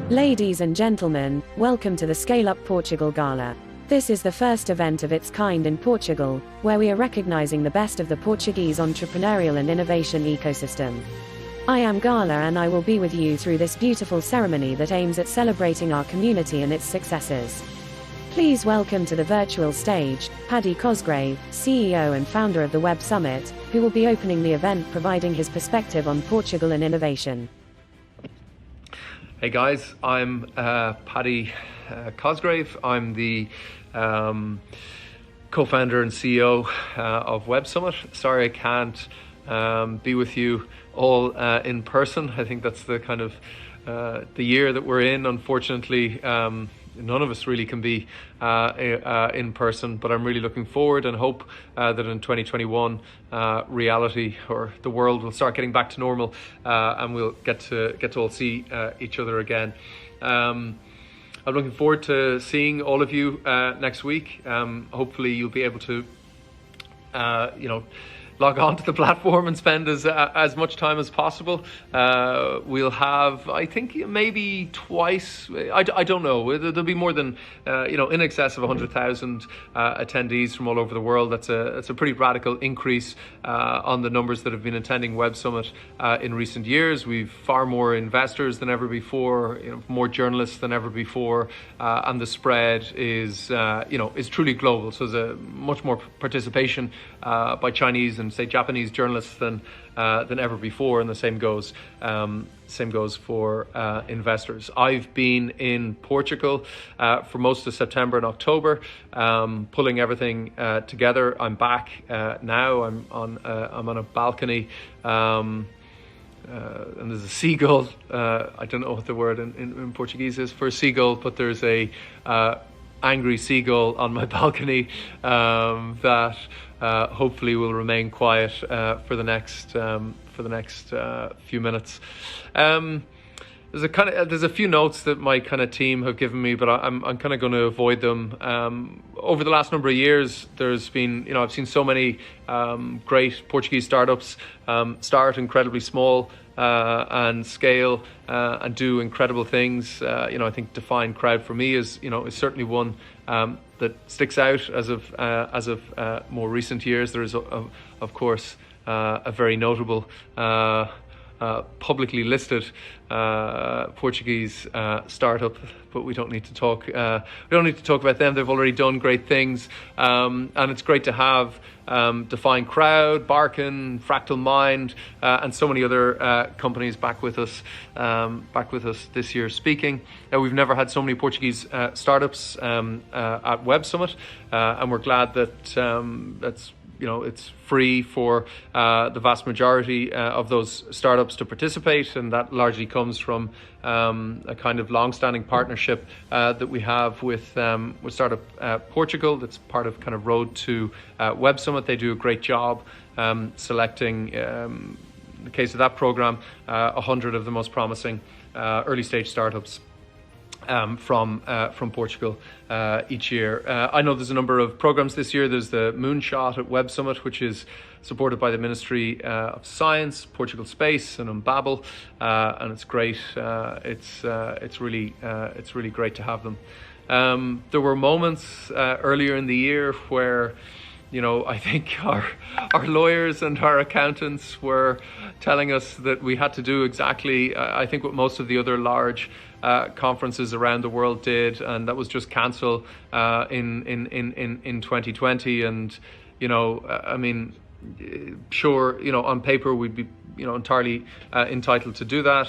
Ladies and gentlemen, welcome to the Scaleup Portugal Gala. This is the first event of its kind in Portugal, where we are recognizing the best of the Portuguese entrepreneurial and innovation ecosystem. I am Gala and I will be with you through this beautiful ceremony that aims at celebrating our community and its successes. Please welcome to the virtual stage, Paddy Cosgrave, CEO and founder of the Web Summit, who will be opening the event providing his perspective on Portugal and innovation. Hey guys, I'm Paddy Cosgrave. I'm the co-founder and CEO of Web Summit. Sorry I can't be with you all in person. I think that's the kind of the year that we're in. Unfortunately, none of us really can be in person, but I'm really looking forward and hope that in 2021 reality or the world will start getting back to normal, and we'll get to all see each other again. I'm looking forward to seeing all of you next week. Hopefully you'll be able to log on to the platform and spend as much time as possible. We'll have, I think, maybe twice, I don't know, there'll be more than, in excess of 100,000 attendees from all over the world. That's a pretty radical increase on the numbers that have been attending Web Summit in recent years. We've far more investors than ever before, more journalists than ever before, and the spread is truly global. So there's a much more participation by Chinese and say Japanese journalists than ever before, and the same goes for investors. I've been in Portugal for most of September and October, pulling everything together. I'm back now. I'm on a balcony, and there's a seagull. I don't know what the word in Portuguese is for a seagull, but there's a angry seagull on my balcony that hopefully will remain quiet for the next few minutes. There's a few notes that my kind of team have given me, but I'm kind of going to avoid them. Over the last number of years, there's been, I've seen so many great Portuguese startups start incredibly small and scale and do incredible things. I think Define Crowd for me is certainly one that sticks out as of more recent years. There is of course a very notable publicly listed Portuguese startup, but we don't need to talk about them. They've already done great things, and it's great to have Define Crowd, Barkin, Fractal Mind, and so many other companies back with us this year speaking. We've never had so many Portuguese startups at Web Summit, and we're glad that it's free for the vast majority of those startups to participate, and that largely comes from a kind of long-standing partnership that we have with Startup Portugal. That's part of kind of Road to Web Summit. They do a great job selecting, in the case of that program, 100 of the most promising early stage startups from Portugal each year. I know there's a number of programs this year. There's the Moonshot at Web Summit, which is supported by the Ministry of Science, Portugal Space, and Babel, and it's great. It's really great to have them. There were moments earlier in the year where I think our lawyers and our accountants were telling us that we had to do exactly, I think, what most of the other large conferences around the world did, and that was just cancel in 2020. And sure, on paper we'd be entirely entitled to do that.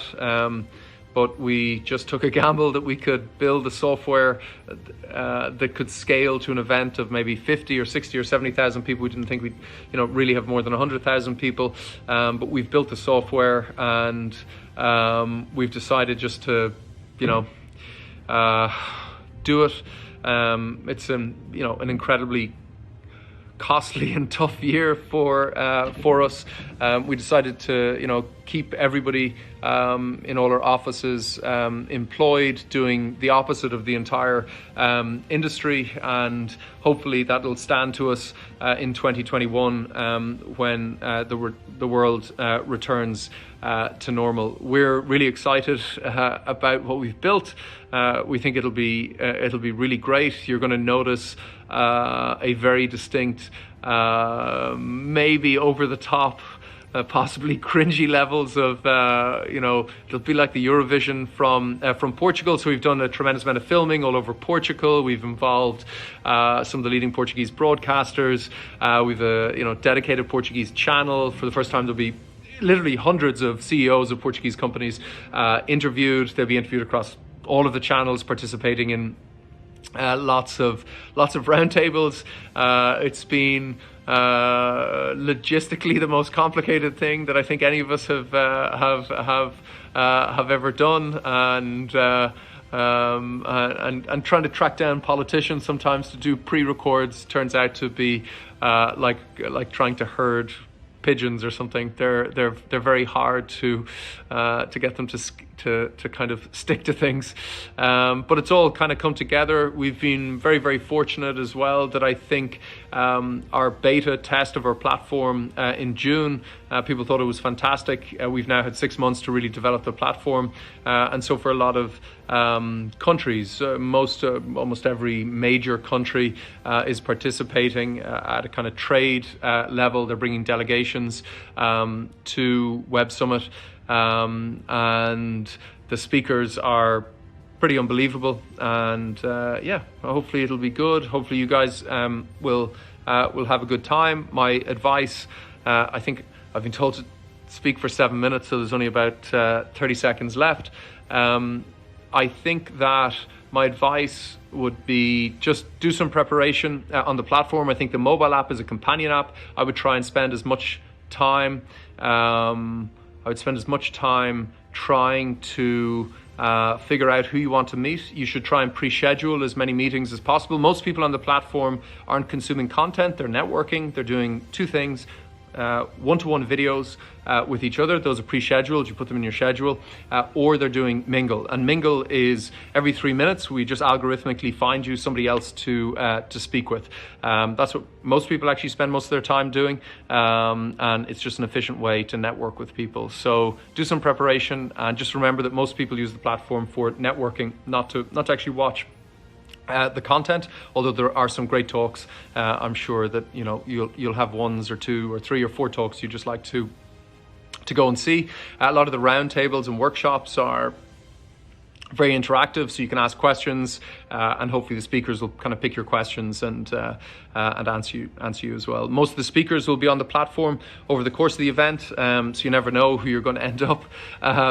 But we just took a gamble that we could build a software that could scale to an event of maybe 50 or 60 or 70,000 people. We didn't think we'd really have more than 100,000 people. But we've built the software, and we've decided just to do it. It's an incredibly costly and tough year for us. We decided to keep everybody in all our offices employed, doing the opposite of the entire industry, and hopefully that'll stand to us in 2021 when the world returns to normal. We're really excited about what we've built. We think it'll be really great. You're going to notice a very distinct, maybe over the top, possibly cringy levels of, it'll be like the Eurovision from Portugal. So we've done a tremendous amount of filming all over Portugal. We've involved some of the leading Portuguese broadcasters. We've a dedicated Portuguese channel. For the first time, there'll be literally hundreds of CEOs of Portuguese companies interviewed. They'll be interviewed across all of the channels, participating in lots of roundtables. It's been logistically the most complicated thing that I think any of us have ever done, and and trying to track down politicians sometimes to do pre-records turns out to be like trying to herd pigeons or something. They're very hard to get them to kind of stick to things, but it's all kind of come together. We've been very, very fortunate as well that I think our beta test of our platform in June, people thought it was fantastic. We've now had 6 months to really develop the platform, and so for a lot of countries, almost every major country is participating at a kind of trade level. They're bringing delegations to Web Summit, and the speakers are pretty unbelievable. And yeah, hopefully it'll be good. Hopefully you guys will have a good time. My advice, I think I've been told to speak for 7 minutes, so there's only about 30 seconds left. I think that my advice would be just do some preparation on the platform. I think the mobile app is a companion app. I would try and spend as much time. Trying to figure out who you want to meet. You should try and pre-schedule as many meetings as possible. Most people on the platform aren't consuming content, they're networking. They're doing two things: one-to-one videos with each other. Those are pre-scheduled, you put them in your schedule, or they're doing Mingle. And Mingle is every 3 minutes, we just algorithmically find you somebody else to speak with. That's what most people actually spend most of their time doing, and it's just an efficient way to network with people. So do some preparation, and just remember that most people use the platform for networking, not to actually watch the content, although there are some great talks. I'm sure that you'll have 1 or 2 or 3 or 4 talks you just like to go and see. A lot of the roundtables and workshops are very interactive, so you can ask questions, and hopefully the speakers will kind of pick your questions and answer you as well. Most of the speakers will be on the platform over the course of the event, so you never know who you're going to end up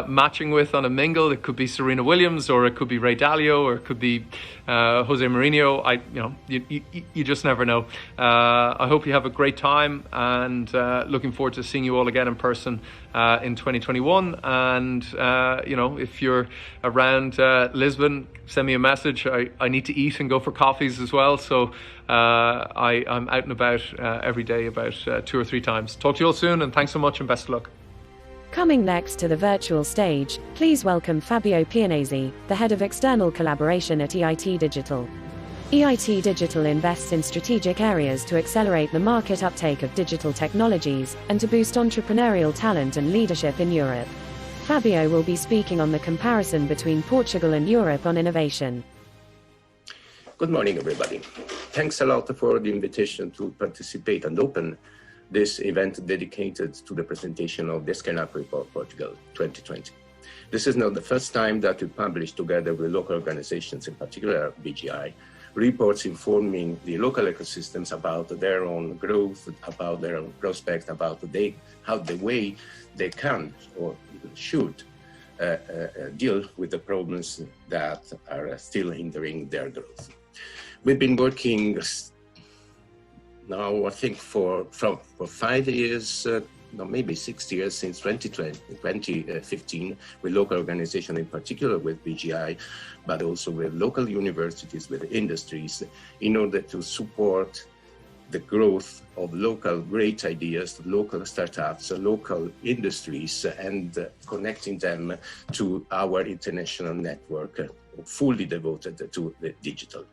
matching with on a Mingle. It could be Serena Williams, or it could be Ray Dalio, or it could be Jose Mourinho. You just never know. I hope you have a great time, and looking forward to seeing you all again in person in 2021. And if you're around Lisbon, send me a message. I need to eat and go for coffees as well, so I'm out and about every day, about 2 or 3 times. Talk to you all soon, and thanks so much, and best of luck. Coming next to the virtual stage, please welcome Fabio Pianesi, the Head of External Collaboration at EIT Digital. EIT Digital invests in strategic areas to accelerate the market uptake of digital technologies, and to boost entrepreneurial talent and leadership in Europe. Fabio will be speaking on the comparison between Portugal and Europe on innovation. Good morning, everybody. Thanks a lot for the invitation to participate and open this event dedicated to the presentation of the Scaleup Report Portugal 2020. This is not the first time that we publish, together with local organizations, in particular BGI, reports informing the local ecosystems about their own growth, about their own prospects, about how the way they can or should deal with the problems that are still hindering their growth. We've been working now, I think, for 5 years, maybe 6 years, since 2015, with local organizations, in particular with BGI, but also with local universities, with industries, in order to support the growth of local great ideas, local startups, local industries, and connecting them to our international network, fully devoted to the digital.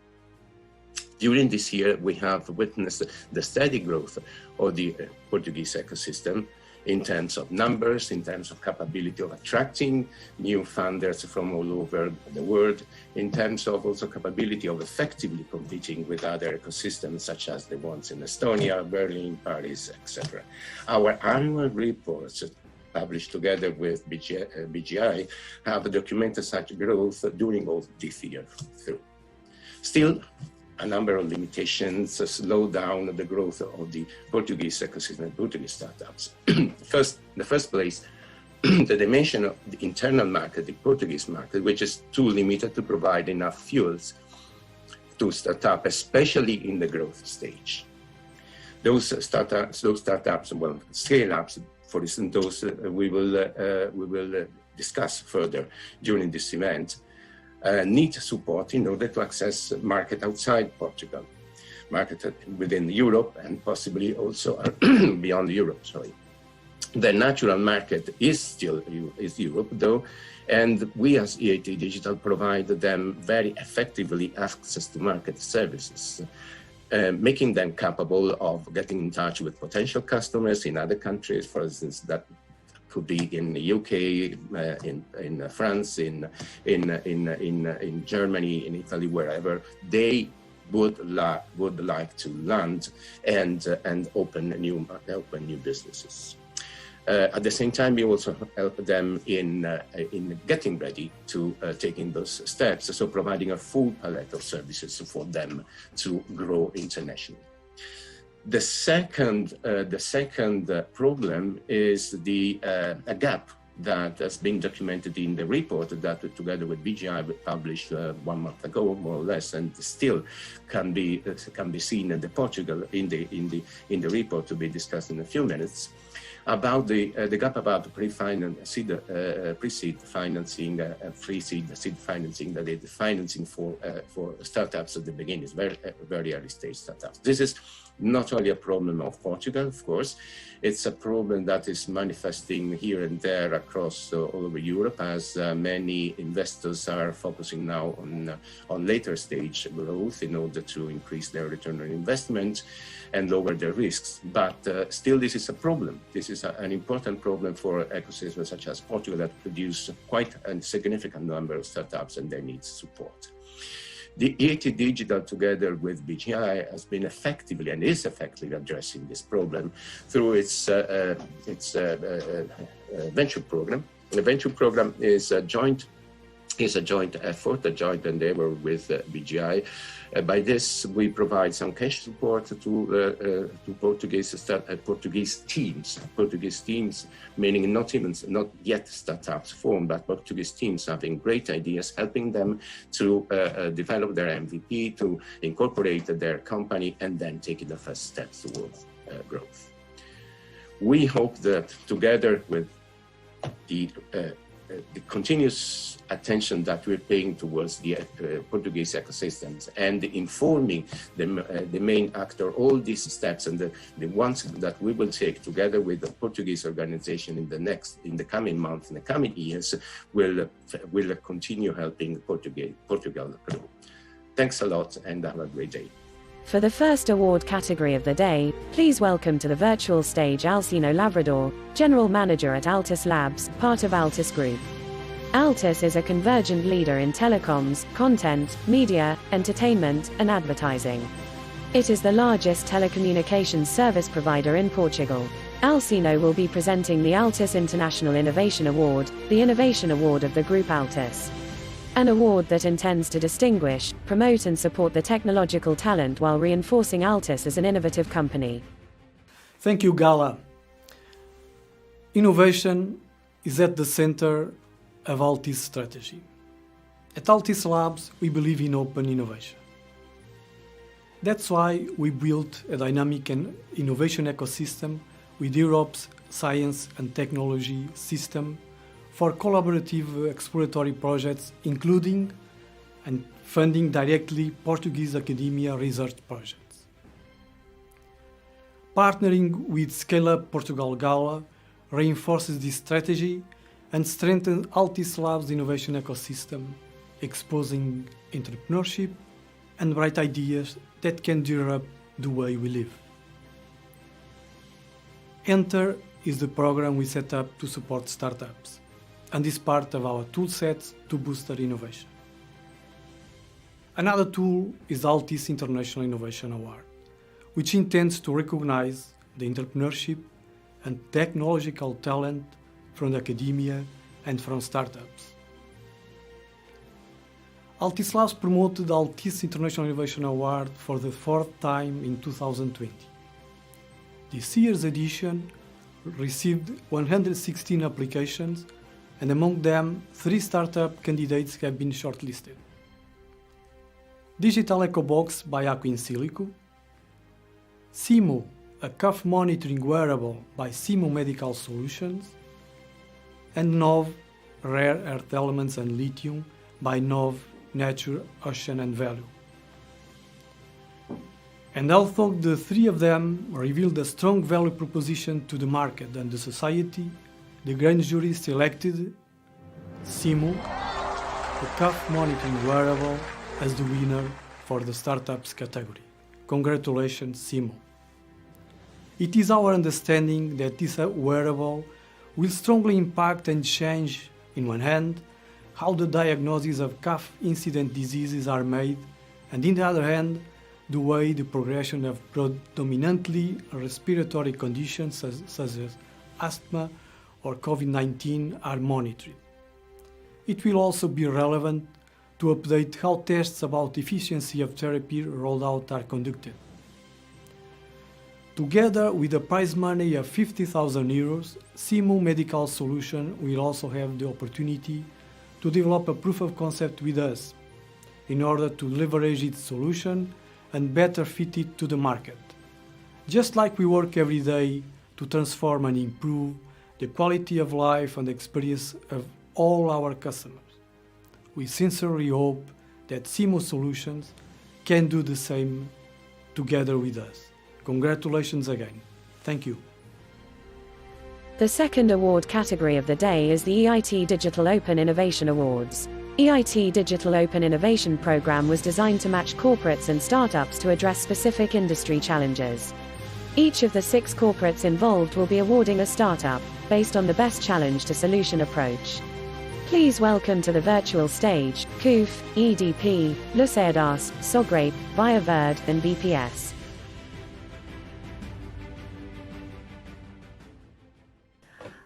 During this year, we have witnessed the steady growth of the Portuguese ecosystem in terms of numbers, in terms of capability of attracting new funders from all over the world, in terms of also capability of effectively competing with other ecosystems, such as the ones in Estonia, Berlin, Paris, etc. Our annual reports, published together with BGI, have documented such growth during all this year through. Still, a number of limitations slow down the growth of the Portuguese ecosystem, Portuguese startups. First, in the first place, the dimension of the internal market, the Portuguese market, which is too limited to provide enough fuels to start up, especially in the growth stage. Those startups, well, scale-ups, for instance, those we will discuss further during this event, need support in order to access market outside Portugal, market within Europe and possibly also beyond Europe, sorry. The natural market is Europe, though, and we as EIT Digital provide them very effectively access to market services, making them capable of getting in touch with potential customers in other countries, for instance, that could be in the UK, in France, in Germany, in Italy, wherever they would like to land and open new businesses. At the same time, we also help them in getting ready to taking those steps, so providing a full palette of services for them to grow internationally. The second problem is a gap that has been documented in the report that together with BGI we published 1 month ago, more or less, and still can be seen in the report to be discussed in a few minutes, about the gap about pre-seed financing, seed financing, that is the financing for startups at the beginning, very early stage startups. This is not only a problem of Portugal, of course, it's a problem that is manifesting here and there across all over Europe, as many investors are focusing now on later stage growth in order to increase their return on investment and lower their risks. But still, this is a problem. This is an important problem for ecosystems such as Portugal that produce quite a significant number of startups, and they need support. The EIT Digital, together with BGI, has been effectively and is effectively addressing this problem through its venture program. The venture program is a joint effort, a joint endeavor with BGI. By this, we provide some cash support to Portuguese teams, meaning not yet startups formed, but Portuguese teams having great ideas, helping them to develop their MVP, to incorporate their company, and then taking the first steps towards growth. We hope that together with the continuous attention that we're paying towards the Portuguese ecosystems and informing the main actor, all these steps and the ones that we will take together with the Portuguese organization in the coming months, in the coming years, will continue helping Portugal grow. Thanks a lot, and have a great day. For the first award category of the day, please welcome to the virtual stage Alcino Labrador, General Manager at Altice Labs, part of Altice Group. Altice is a convergent leader in telecoms, content, media, entertainment, and advertising. It is the largest telecommunications service provider in Portugal. Alcino will be presenting the Altice International Innovation Award, the innovation award of the Group Altice. An award that intends to distinguish, promote and support the technological talent while reinforcing Altice as an innovative company. Thank you, Gala. Innovation is at the center of Altice strategy. At Altice Labs, we believe in open innovation. That's why we built a dynamic and innovation ecosystem with Europe's science and technology system for collaborative exploratory projects, including and funding directly Portuguese academia research projects. Partnering with Scaleup Portugal Gala reinforces this strategy and strengthens Altice Labs' innovation ecosystem, exposing entrepreneurship and bright ideas that can disrupt the way we live. Enter is the program we set up to support startups, and is part of our toolsets to boost their innovation. Another tool is Altice International Innovation Award, which intends to recognize the entrepreneurship and technological talent from academia and from startups. Altice Labs promoted the Altice International Innovation Award for the 4th time in 2020. This year's edition received 116 applications, and among them, 3 startup candidates have been shortlisted. Digital EcoBox by Aqua in Silico, SIMO, a cough monitoring wearable by SIMO Medical Solutions, and NOV, rare earth elements and lithium by NOV nature, ocean and value. And although the three of them revealed a strong value proposition to the market and the society, the grand jury selected SIMO, the cuff monitoring wearable, as the winner for the startups category. Congratulations, SIMO. It is our understanding that this wearable will strongly impact and change, in one hand, how the diagnoses of cuff incident diseases are made, and in the other hand, the way the progression of predominantly respiratory conditions such as asthma or COVID-19 are monitored. It will also be relevant to update how tests about efficiency of therapy rolled out are conducted. Together with a prize money of €50,000, SIMO Medical Solution will also have the opportunity to develop a proof of concept with us in order to leverage its solution and better fit it to the market. Just like we work every day to transform and improve the quality of life and experience of all our customers, we sincerely hope that SIMO Solutions can do the same together with us. Congratulations again. Thank you. The second award category of the day is the EIT Digital Open Innovation Awards. EIT Digital Open Innovation Program was designed to match corporates and startups to address specific industry challenges. Each of the 6 corporates involved will be awarding a startup, based on the best challenge to solution approach. Please welcome to the virtual stage, CUF, EDP, Lucedas, Sograte, BioVerd, and BPS.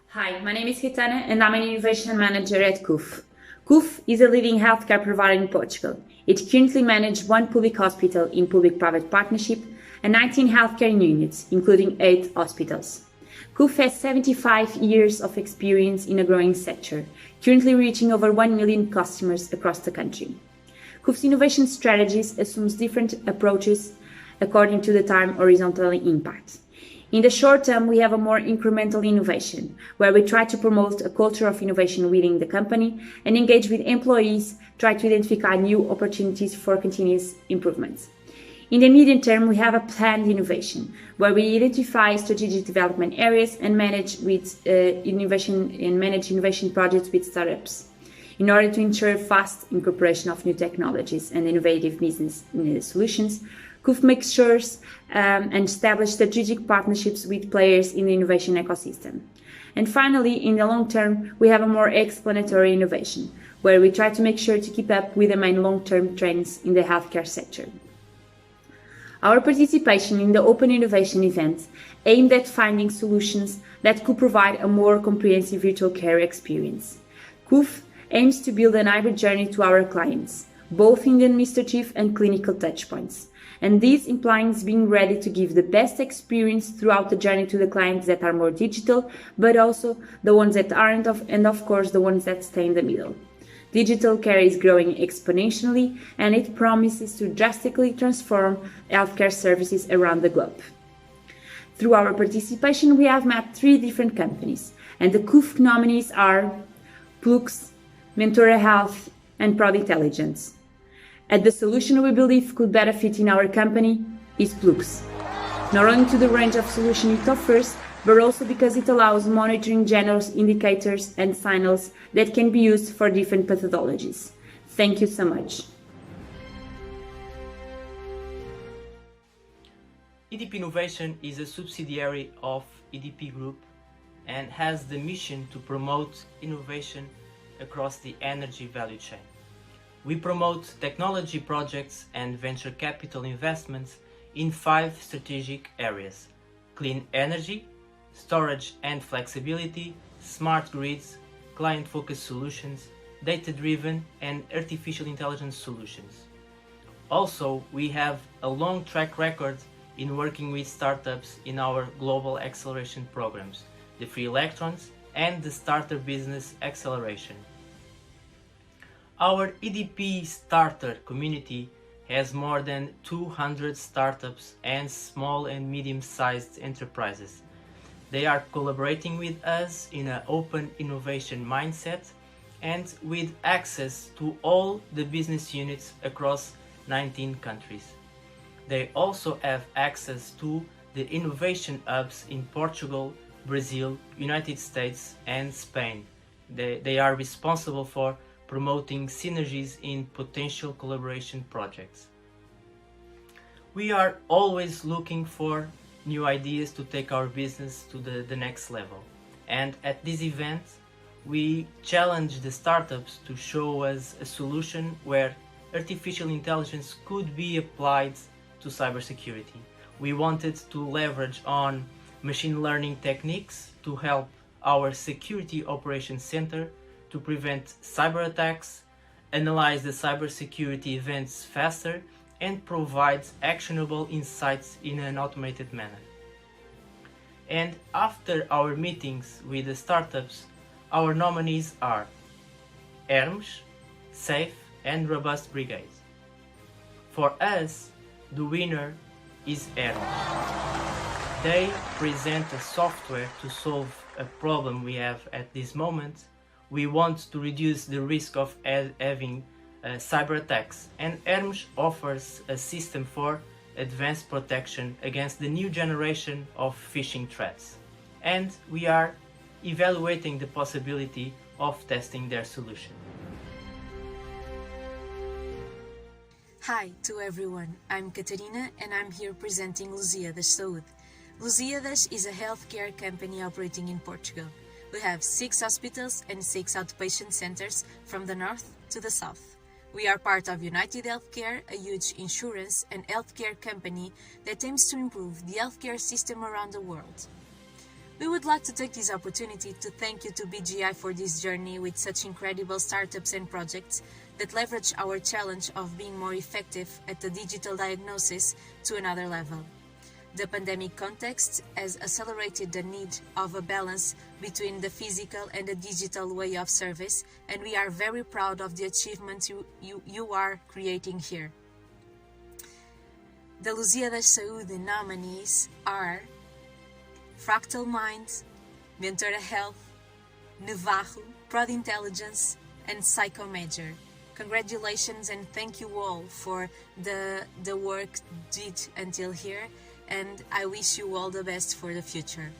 Hi, my name is Kitana and I'm an Innovation Manager at CUF. CUF is a leading healthcare provider in Portugal. It currently manages 1 public hospital in public-private partnership and 19 healthcare units, including 8 hospitals. CUF has 75 years of experience in a growing sector, currently reaching over 1 million customers across the country. CUF's innovation strategies assumes different approaches according to the term horizontal impact. In the short term, we have a more incremental innovation, where we try to promote a culture of innovation within the company and engage with employees, try to identify new opportunities for continuous improvements. In the medium term, we have a planned innovation, where we identify strategic development areas and manage innovation projects with startups, in order to ensure fast incorporation of new technologies and innovative business solutions. CUF makes sure and establish strategic partnerships with players in the innovation ecosystem. And finally, in the long term, we have a more explanatory innovation, where we try to make sure to keep up with the main long-term trends in the healthcare sector. Our participation in the Open Innovation event aimed at finding solutions that could provide a more comprehensive virtual care experience. CUF aims to build an hybrid journey to our clients, both in the administrative and clinical touchpoints, and this implies being ready to give the best experience throughout the journey to the clients that are more digital, but also the ones that aren't, and of course the ones that stay in the middle. Digital care is growing exponentially, and it promises to drastically transform healthcare services around the globe. Through our participation, we have mapped 3 different companies, and the CUF nominees are Plux, Mentora Health, and Prod-Intelligence. And the solution we believe could better fit in our company is Plux. Not only to the range of solutions it offers, but also because it allows monitoring general indicators and signals that can be used for different methodologies. Thank you so much. EDP Innovation is a subsidiary of EDP Group and has the mission to promote innovation across the energy value chain. We promote technology projects and venture capital investments in 5 strategic areas: clean energy, storage and flexibility, smart grids, client-focused solutions, data-driven and artificial intelligence solutions. Also, we have a long track record in working with startups in our global acceleration programs, the Free Electrons and the Starter Business Acceleration. Our EDP Starter community has more than 200 startups and small and medium-sized enterprises. They are collaborating with us in an open innovation mindset, and with access to all the business units across 19 countries. They also have access to the innovation hubs in Portugal, Brazil, United States and Spain. They are responsible for promoting synergies in potential collaboration projects. We are always looking for new ideas to take our business to the next level. And at this event, we challenge the startups to show us a solution where artificial intelligence could be applied to cybersecurity. We wanted to leverage on machine learning techniques to help our Security Operations Center to prevent cyber attacks, analyze the cybersecurity events faster, and provide actionable insights in an automated manner. And after our meetings with the startups, our nominees are Hermes, Safe and Robust Brigade. For us, the winner is Hermes. They present a software to solve a problem we have at this moment. We want to reduce the risk of having cyber attacks, and Hermes offers a system for advanced protection against the new generation of phishing threats. And we are evaluating the possibility of testing their solution. Hi to everyone, I'm Catarina and I'm here presenting Lusíadas Saúde. Lusíadas is a healthcare company operating in Portugal. We have 6 hospitals and 6 outpatient centers from the north to the south. We are part of United Healthcare, a huge insurance and healthcare company that aims to improve the healthcare system around the world. We would like to take this opportunity to thank you to BGI for this journey with such incredible startups and projects that leverage our challenge of being more effective at the digital diagnosis to another level. The pandemic context has accelerated the need of a balance between the physical and the digital way of service, and we are very proud of the achievements you are creating here. The Lusíadas Saúde nominees are Fractal Mind, Mentora Health, Navarro, Prod Intelligence, and Psychomajor. Congratulations and thank you all for the work did until here, and I wish you all the best for the future.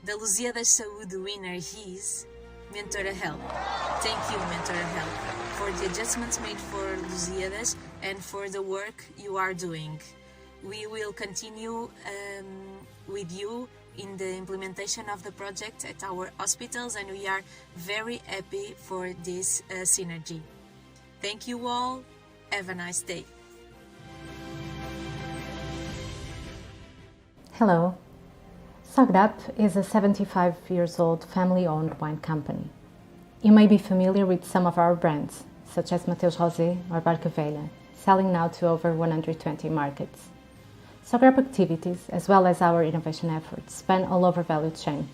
The Lusíadas Saúde winner is Mentora Health. Thank you, Mentora Health, for the adjustments made for Lusíadas and for the work you are doing. We will continue with you in the implementation of the project at our hospitals, and we are very happy for this synergy. Thank you all. Have a nice day. Hello. Scaleup is a 75-year-old family-owned wine company. You may be familiar with some of our brands, such as Mateus Rosé or Barca Velha, selling now to over 120 markets. Scaleup activities, as well as our innovation efforts, span all over value chain,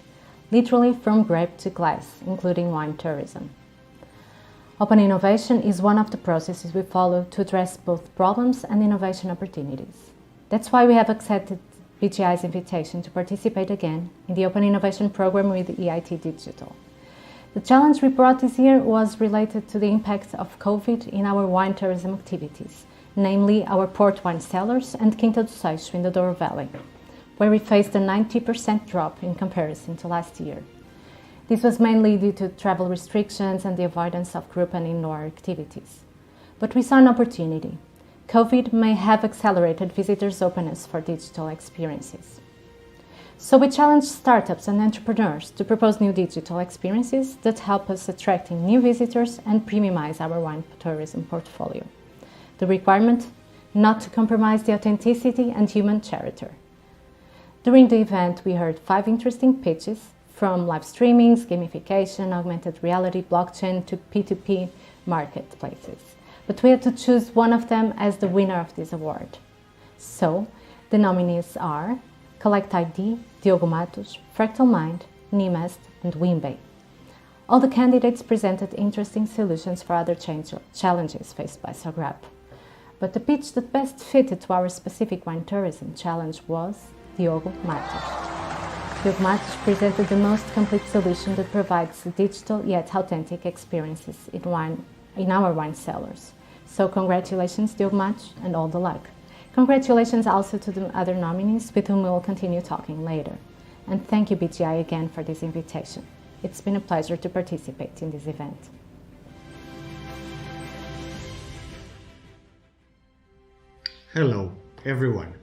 literally from grape to glass, including wine tourism. Open innovation is one of the processes we follow to address both problems and innovation opportunities. That's why we have accepted BGI's invitation to participate again in the Open Innovation Program with EIT Digital. The challenge we brought this year was related to the impact of COVID in our wine tourism activities, namely our port wine cellars and Quinta do Seixo in the Douro Valley, where we faced a 90% drop in comparison to last year. This was mainly due to travel restrictions and the avoidance of group and indoor activities. But we saw an opportunity. COVID may have accelerated visitors' openness for digital experiences. So we challenged startups and entrepreneurs to propose new digital experiences that help us attracting new visitors and premiumize our wine tourism portfolio. The requirement? Not to compromise the authenticity and human character. During the event, we heard 5 interesting pitches, from live streamings, gamification, augmented reality, blockchain to P2P marketplaces. But we had to choose one of them as the winner of this award. So, the nominees are Collect ID, Diogo Matos, Fractal Mind, Nimest, and Wimbay. All the candidates presented interesting solutions for other challenges faced by Scaleup. But the pitch that best fitted to our specific wine tourism challenge was Diogo Matos. Diogmatos presented the most complete solution that provides digital yet authentic experiences in our wine cellars. So congratulations, Diogmatos, and all the luck. Congratulations also to the other nominees with whom we will continue talking later. And thank you, BGI, again for this invitation. It's been a pleasure to participate in this event. Hello, everyone.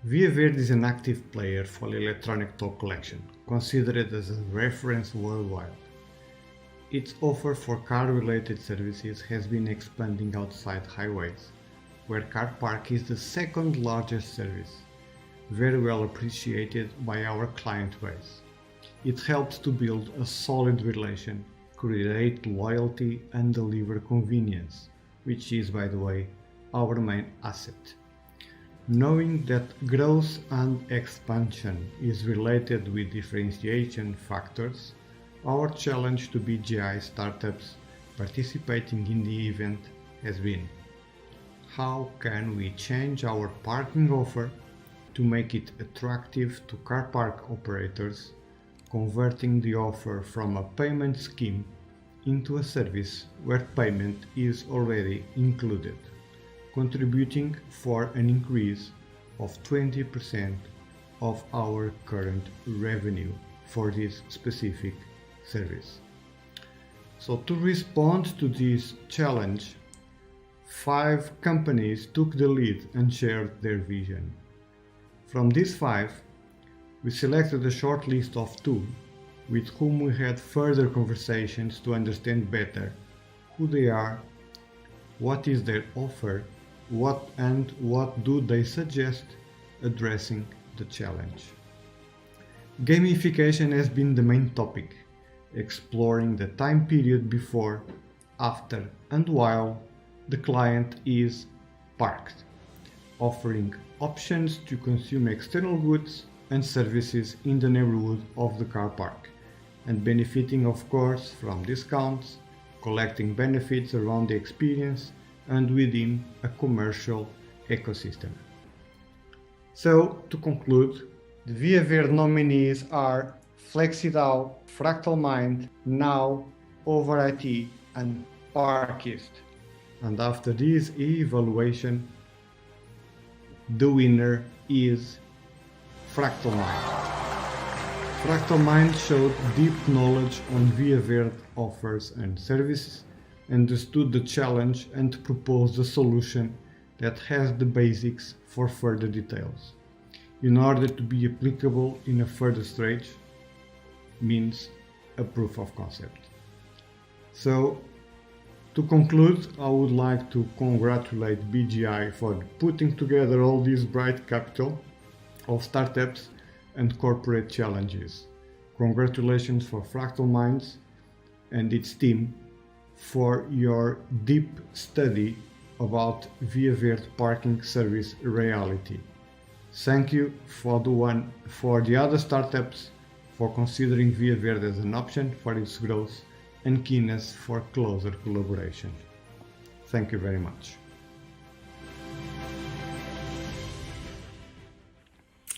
Via Verde is an active player for electronic toll collection, considered as a reference worldwide. Its offer for car-related services has been expanding outside highways, where car park is the second largest service, very well appreciated by our client base. It helps to build a solid relation, create loyalty and deliver convenience, which is, by the way, our main asset. Knowing that growth and expansion is related with differentiation factors, our challenge to BGI startups participating in the event has been: how can we change our parking offer to make it attractive to car park operators, converting the offer from a payment scheme into a service where payment is already included, contributing for an increase of 20% of our current revenue for this specific service. So to respond to this challenge, 5 companies took the lead and shared their vision. From these 5, we selected a short list of 2 with whom we had further conversations to understand better who they are, what is their offer, what do they suggest addressing the challenge. Gamification has been the main topic, exploring the time period before, after and while the client is parked, offering options to consume external goods and services in the neighborhood of the car park, and benefiting, of course, from discounts, collecting benefits around the experience and within a commercial ecosystem. So, to conclude, the Via Verde nominees are FlexiDAO, Fractal Mind, Now, Over IT, and Parkist. And after this evaluation, the winner is Fractal Mind. Fractal Mind showed deep knowledge on Via Verde offers and services, understood the challenge and proposed a solution that has the basics for further details. In order to be applicable in a further stage, means a proof of concept. So, to conclude, I would like to congratulate BGI for putting together all this bright capital of startups and corporate challenges. Congratulations for Fractal Minds and its team for your deep study about Via Verde parking service reality. Thank you for the other startups for considering Via Verde as an option for its growth and keenness for closer collaboration. Thank you very much.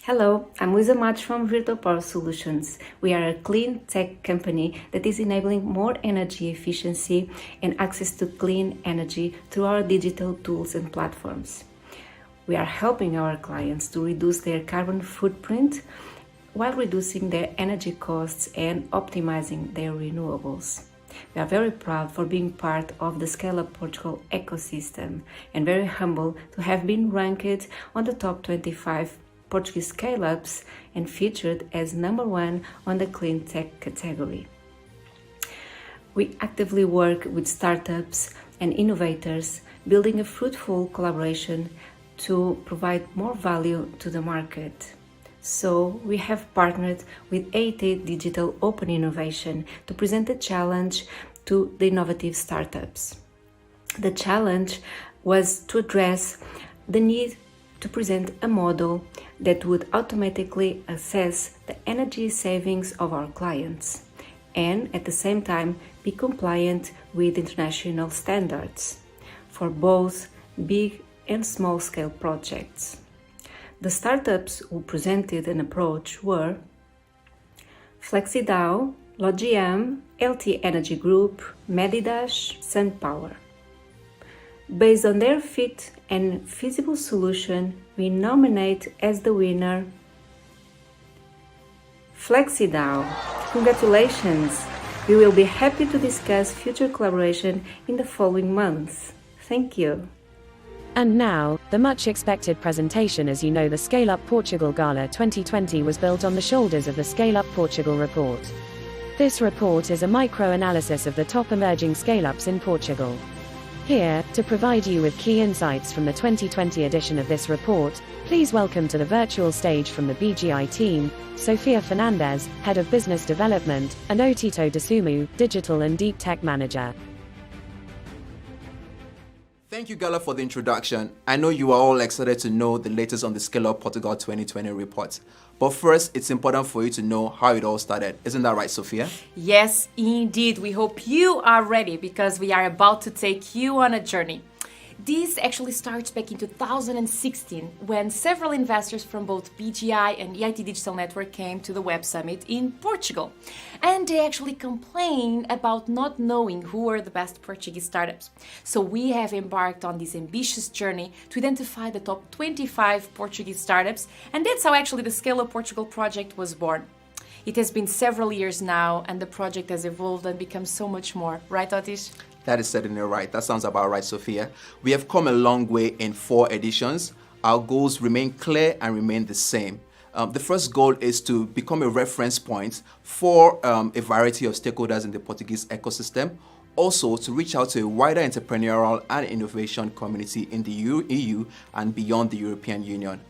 Hello, I'm Luisa Matos from Virtual Power Solutions. We are a clean tech company that is enabling more energy efficiency and access to clean energy through our digital tools and platforms. We are helping our clients to reduce their carbon footprint while reducing their energy costs and optimizing their renewables. We are very proud for being part of the Scaleup Portugal ecosystem and very humble to have been ranked on the top 25 Portuguese scale-ups and featured as #1 on the clean tech category. We actively work with startups and innovators, building a fruitful collaboration to provide more value to the market. So we have partnered with IAPMEI Digital Open Innovation to present a challenge to the innovative startups. The challenge was to address the need to present a model that would automatically assess the energy savings of our clients and at the same time be compliant with international standards for both big and small scale projects. The startups who presented an approach were FlexiDAO, Logiem, LT Energy Group, Medidash, SunPower. Based on their fit and feasible solution, we nominate as the winner FlexiDAO. Congratulations! We will be happy to discuss future collaboration in the following months. Thank you. And now, the much expected presentation. As you know, the Scaleup Portugal Gala 2020 was built on the shoulders of the Scaleup Portugal report. This report is a micro-analysis of the top emerging scale-ups in Portugal. Here, to provide you with key insights from the 2020 edition of this report, please welcome to the virtual stage from the BGI team, Sofia Fernandez, Head of Business Development, and Otito Desumu, Digital and Deep Tech Manager. Thank you, Gala, for the introduction. I know you are all excited to know the latest on the Scaleup Portugal 2020 report. But first, it's important for you to know how it all started. Isn't that right, Sophia? Yes, indeed. We hope you are ready because we are about to take you on a journey. This actually starts back in 2016 when several investors from both BGI and EIT Digital Network came to the Web Summit in Portugal. And they actually complained about not knowing who were the best Portuguese startups. So we have embarked on this ambitious journey to identify the top 25 Portuguese startups, and that's how actually the Scaleup Portugal project was born. It has been several years now, and the project has evolved and become so much more. Right, Altice? That is certainly right. That sounds about right, Sophia. We have come a long way in 4 editions. Our goals remain clear and remain the same. The first goal is to become a reference point for a variety of stakeholders in the Portuguese ecosystem. Also, to reach out to a wider entrepreneurial and innovation community in the EU and beyond the European Union.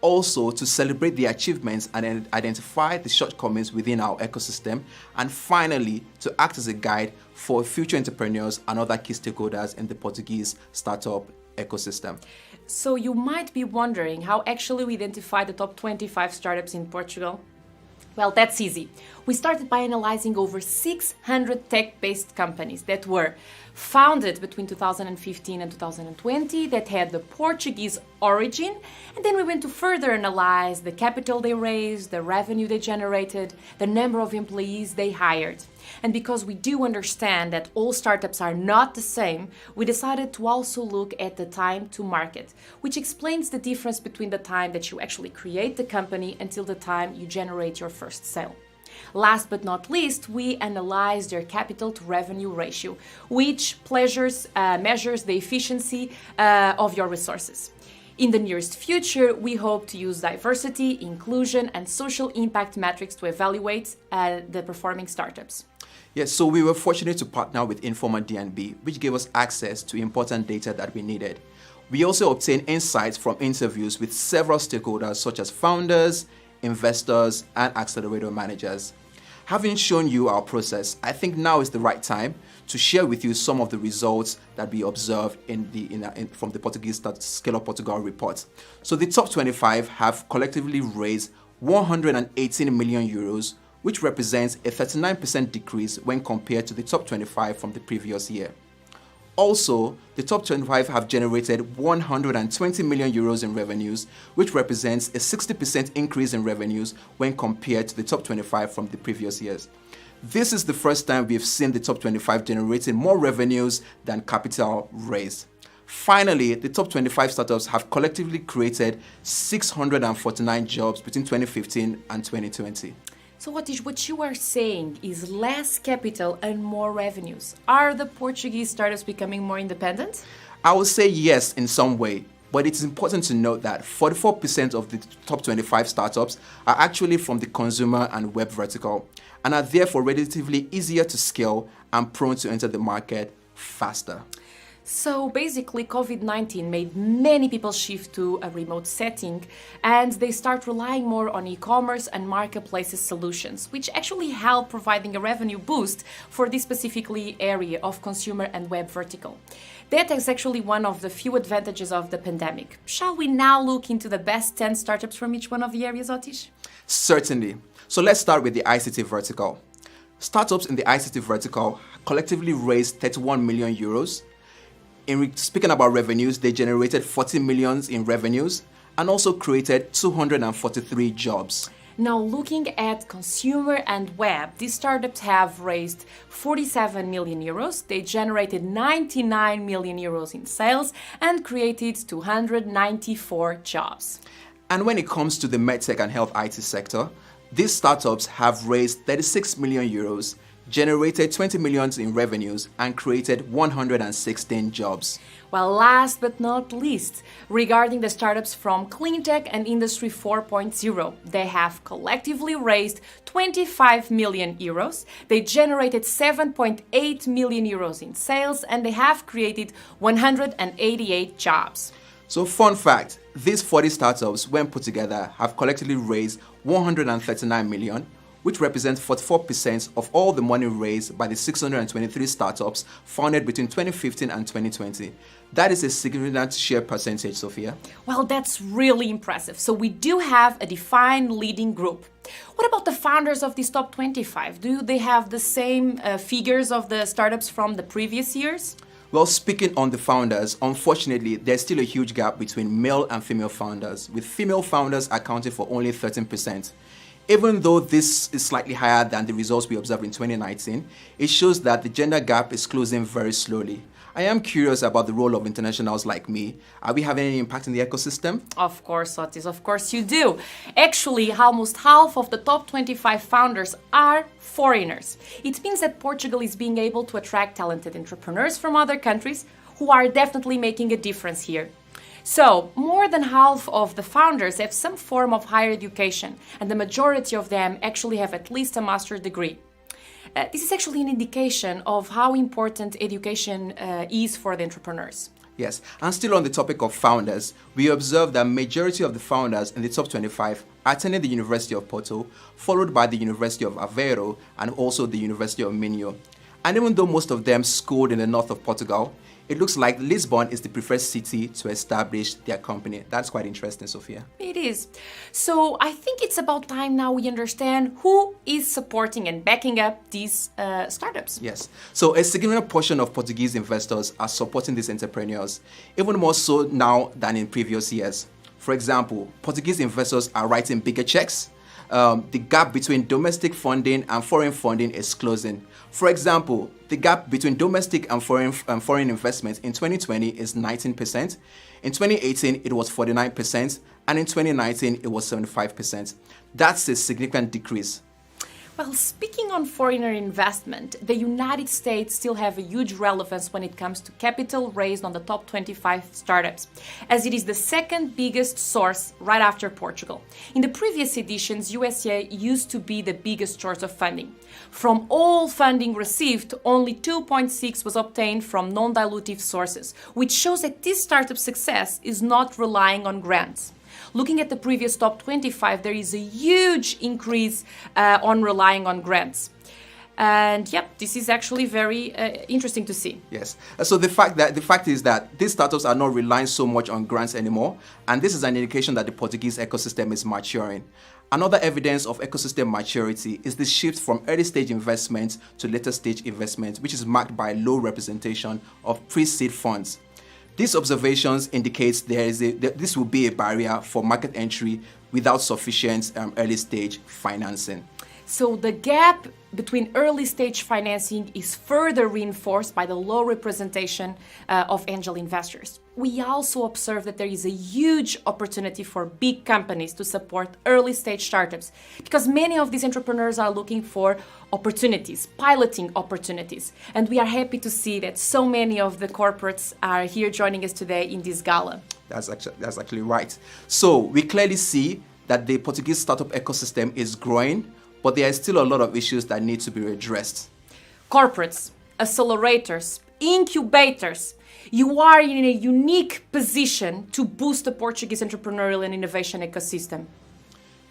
Also, to celebrate the achievements and identify the shortcomings within our ecosystem. And finally, to act as a guide for future entrepreneurs and other key stakeholders in the Portuguese startup ecosystem. So you might be wondering how actually we identify the top 25 startups in Portugal. Well, that's easy. We started by analyzing over 600 tech-based companies that were founded between 2015 and 2020 that had the Portuguese origin, and then we went to further analyze the capital they raised, the revenue they generated, the number of employees they hired. And because we do understand that all startups are not the same, we decided to also look at the time to market, which explains the difference between the time that you actually create the company until the time you generate your first sale. Last but not least, we analyzed their capital to revenue ratio, which measures the efficiency of your resources. In the nearest future, we hope to use diversity, inclusion, and social impact metrics to evaluate the performing startups. Yes, so we were fortunate to partner with Informa D&B, which gave us access to important data that we needed. We also obtained insights from interviews with several stakeholders such as founders, investors, and accelerator managers. Having shown you our process, I think now is the right time to share with you some of the results that we observed from the Portuguese Scaleup Portugal report. So the top 25 have collectively raised 118 million euros, which represents a 39% decrease when compared to the top 25 from the previous year. Also, the top 25 have generated 120 million euros in revenues, which represents a 60% increase in revenues when compared to the top 25 from the previous years. This is the first time we've seen the top 25 generating more revenues than capital raised. Finally, the top 25 startups have collectively created 649 jobs between 2015 and 2020. So what you are saying is less capital and more revenues. Are the Portuguese startups becoming more independent? I would say yes in some way, but it's important to note that 44% of the top 25 startups are actually from the consumer and web vertical and are therefore relatively easier to scale and prone to enter the market faster. So basically, COVID-19 made many people shift to a remote setting, and they start relying more on e-commerce and marketplaces solutions, which actually help providing a revenue boost for this specifically area of consumer and web vertical. That is actually one of the few advantages of the pandemic. Shall we now look into the best 10 startups from each one of the areas, Altice? Certainly. So let's start with the ICT vertical. Startups in the ICT vertical collectively raised 31 million euros. Speaking about revenues, they generated 40 million in revenues and also created 243 jobs. Now, looking at consumer and web, these startups have raised 47 million euros. They generated 99 million euros in sales and created 294 jobs. And when it comes to the medtech and health IT sector, these startups have raised 36 million euros, generated 20 million in revenues, and created 116 jobs. Well, last but not least, regarding the startups from Cleantech and Industry 4.0, they have collectively raised 25 million euros, they generated 7.8 million euros in sales, and they have created 188 jobs. So, fun fact, these 40 startups, when put together, have collectively raised 139 million, which represents 44% of all the money raised by the 623 startups founded between 2015 and 2020. That is a significant share percentage, Sophia. Well, that's really impressive. So we do have a defined leading group. What about the founders of these top 25? Do they have the same figures of the startups from the previous years? Well, speaking on the founders, unfortunately, there's still a huge gap between male and female founders, with female founders accounting for only 13%. Even though this is slightly higher than the results we observed in 2019, it shows that the gender gap is closing very slowly. I am curious about the role of internationals like me. Are we having any impact in the ecosystem? Of course, Otis, of course you do. Actually, almost half of the top 25 founders are foreigners. It means that Portugal is being able to attract talented entrepreneurs from other countries who are definitely making a difference here. So, more than half of the founders have some form of higher education, and the majority of them actually have at least a master's degree. This is actually an indication of how important education is for the entrepreneurs. Yes, and still on the topic of founders, we observe that majority of the founders in the top 25 attended the University of Porto, followed by the University of Aveiro and also the University of Minho. And even though most of them schooled in the north of Portugal, it looks like Lisbon is the preferred city to establish their company. That's quite interesting, Sophia. It is. So I think it's about time now we understand who is supporting and backing up these startups. Yes. So a significant portion of Portuguese investors are supporting these entrepreneurs, even more so now than in previous years. For example, Portuguese investors are writing bigger checks. The gap between domestic funding and foreign funding is closing. For example, the gap between domestic and foreign investments in 2020 is 19%. In 2018, it was 49%. And in 2019, it was 75%. That's a significant decrease. Well, speaking on foreigner investment, the United States still have a huge relevance when it comes to capital raised on the top 25 startups, as it is the second biggest source right after Portugal. In the previous editions, USA used to be the biggest source of funding. From all funding received, only 2.6 was obtained from non-dilutive sources, which shows that this startup success is not relying on grants. Looking at the previous top 25, there is a huge increase on relying on grants. And yep, this is actually very interesting to see. Yes. So the fact is that these startups are not relying so much on grants anymore, and this is an indication that the Portuguese ecosystem is maturing. Another evidence of ecosystem maturity is the shift from early stage investments to later stage investments, which is marked by low representation of pre-seed funds. These observations indicates this will be a barrier for market entry without sufficient early stage financing. So the gap between early stage financing is further reinforced by the low representation of angel investors. We also observe that there is a huge opportunity for big companies to support early stage startups because many of these entrepreneurs are looking for opportunities, piloting opportunities. And we are happy to see that so many of the corporates are here joining us today in this gala. That's actually right. So we clearly see that the Portuguese startup ecosystem is growing, but there are still a lot of issues that need to be addressed. Corporates, accelerators, incubators, you are in a unique position to boost the Portuguese entrepreneurial and innovation ecosystem.